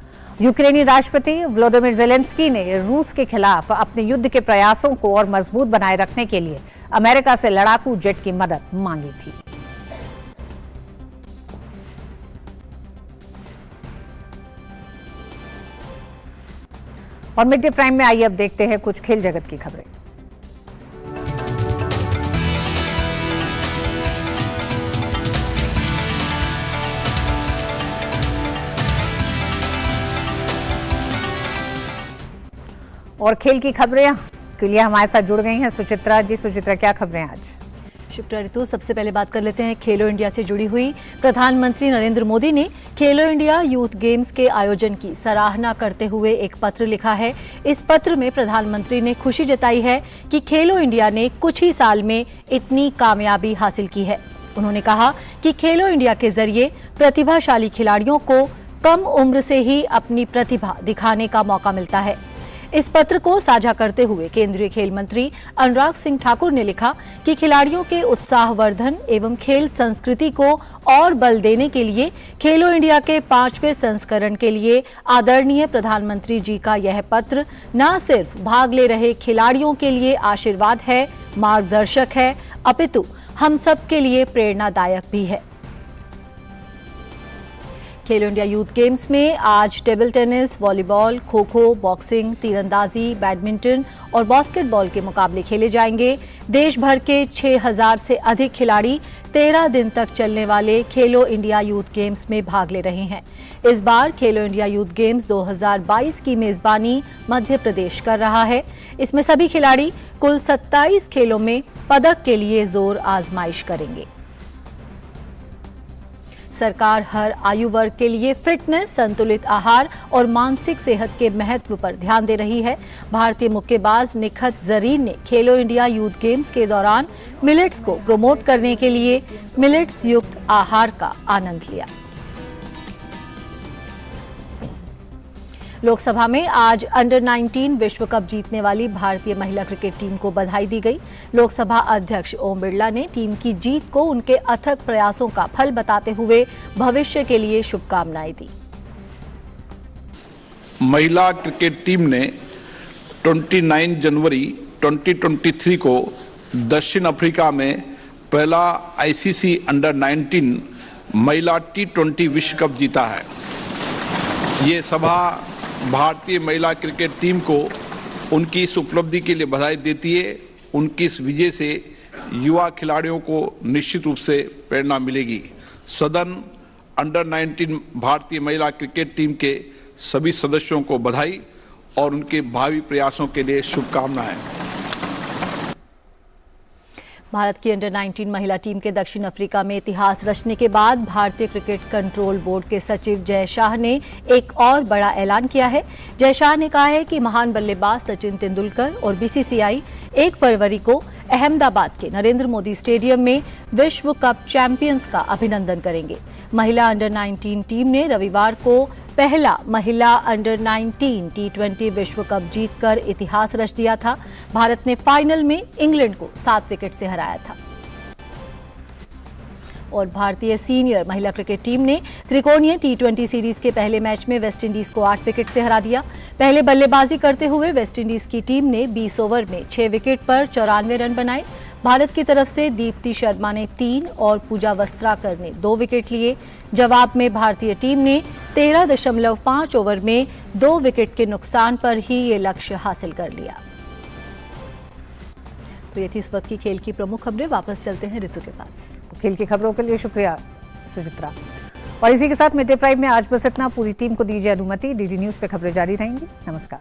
यूक्रेनी राष्ट्रपति व्लादिमीर ज़ेलेंस्की ने रूस के खिलाफ अपने युद्ध के प्रयासों को और मजबूत बनाए रखने के लिए अमेरिका से लड़ाकू जेट की मदद मांगी थी। और मिड डे प्राइम में आइए अब देखते हैं कुछ खेल जगत की खबरें। और खेल की खबरें के लिए हमारे साथ जुड़ गई हैं सुचित्रा जी। सुचित्रा, क्या खबरें आज? शुक्रिया ऋतु। सबसे पहले बात कर लेते हैं खेलो इंडिया से जुड़ी हुई। प्रधानमंत्री नरेंद्र मोदी ने खेलो इंडिया यूथ गेम्स के आयोजन की सराहना करते हुए एक पत्र लिखा है। इस पत्र में प्रधानमंत्री ने खुशी जताई है कि खेलो इंडिया ने कुछ ही साल में इतनी कामयाबी हासिल की है। उन्होंने कहा कि खेलो इंडिया के जरिए प्रतिभाशाली खिलाड़ियों को कम उम्र से ही अपनी प्रतिभा दिखाने का मौका मिलता है। इस पत्र को साझा करते हुए केंद्रीय खेल मंत्री अनुराग सिंह ठाकुर ने लिखा कि खिलाड़ियों के उत्साहवर्धन एवं खेल संस्कृति को और बल देने के लिए खेलो इंडिया के 5वें संस्करण के लिए आदरणीय प्रधानमंत्री जी का यह पत्र न सिर्फ भाग ले रहे खिलाड़ियों के लिए आशीर्वाद है, मार्गदर्शक है, अपितु हम सब के लिए प्रेरणादायक भी है। खेलो इंडिया यूथ गेम्स में आज table tennis, volleyball, kho kho, boxing, तीरंदाजी, बैडमिंटन और बास्केटबॉल के मुकाबले खेले जाएंगे। देश भर के 6000 से अधिक खिलाड़ी 13 दिन तक चलने वाले खेलो इंडिया यूथ गेम्स में भाग ले रहे हैं। इस बार खेलो इंडिया यूथ गेम्स 2022 की मेजबानी मध्य प्रदेश कर रहा है। इसमें सभी खिलाड़ी कुल 27 खेलों में पदक के लिए जोर आजमाइश करेंगे। सरकार हर आयु वर्ग के लिए फिटनेस, संतुलित आहार और मानसिक सेहत के महत्व पर ध्यान दे रही है। भारतीय मुक्केबाज निखत जरीन ने खेलो इंडिया यूथ गेम्स के दौरान मिलेट्स को प्रमोट करने के लिए मिलेट्स युक्त आहार का आनंद लिया। लोकसभा में आज अंडर 19 विश्व कप जीतने वाली भारतीय महिला क्रिकेट टीम को बधाई दी गई। लोकसभा अध्यक्ष ओम बिरला ने टीम की जीत को उनके अथक प्रयासों का फल बताते हुए भविष्य के लिए शुभकामनाएं दी। महिला क्रिकेट टीम ने 29 जनवरी 2023 को दक्षिण अफ्रीका में पहला आईसीसी अंडर 19 महिला T20 विश्व कप जीता है। ये सभा भारतीय महिला क्रिकेट टीम को उनकी इस उपलब्धि के लिए बधाई देती है। उनकी इस विजय से युवा खिलाड़ियों को निश्चित रूप से प्रेरणा मिलेगी। सदन अंडर 19 भारतीय महिला क्रिकेट टीम के सभी सदस्यों को बधाई और उनके भावी प्रयासों के लिए शुभकामनाएं। भारत की अंडर 19 महिला टीम के दक्षिण अफ्रीका में इतिहास रचने के बाद भारतीय क्रिकेट कंट्रोल बोर्ड के सचिव जय शाह ने एक और बड़ा ऐलान किया है। जय शाह ने कहा है कि महान बल्लेबाज सचिन तेंदुलकर और बीसीसीआई 1 फरवरी को अहमदाबाद के नरेंद्र मोदी स्टेडियम में विश्व कप चैंपियंस का अभिनंदन करेंगे। महिला अंडर 19 टीम ने रविवार को पहला महिला अंडर 19 T20 विश्व कप जीतकर इतिहास रच दिया था। भारत ने फाइनल में इंग्लैंड को 7 विकेट से हराया था। और भारतीय सीनियर महिला क्रिकेट टीम ने त्रिकोणीय T20 सीरीज के पहले मैच में वेस्टइंडीज को 8 विकेट से हरा दिया। पहले बल्लेबाजी करते हुए वेस्टइंडीज की टीम ने 20 ओवर में 6 विकेट पर 94 रन बनाए। भारत की तरफ से दीप्ति शर्मा ने 3 और पूजा वस्त्राकर ने 2 विकेट लिए। जवाब में भारतीय टीम ने 13.5 ओवर में 2 विकेट के नुकसान पर ही ये लक्ष्य हासिल कर लिया। तो ये थी इस वक्त की खेल की प्रमुख खबरें। वापस चलते हैं ऋतु के पास। खेल की खबरों के लिए शुक्रिया सुचित्रा। और इसी के साथ मिड डे प्राइम में आज बस इतना। पूरी टीम को दीजिए अनुमति। डीडी न्यूज पे खबरें जारी रहेंगी। नमस्कार।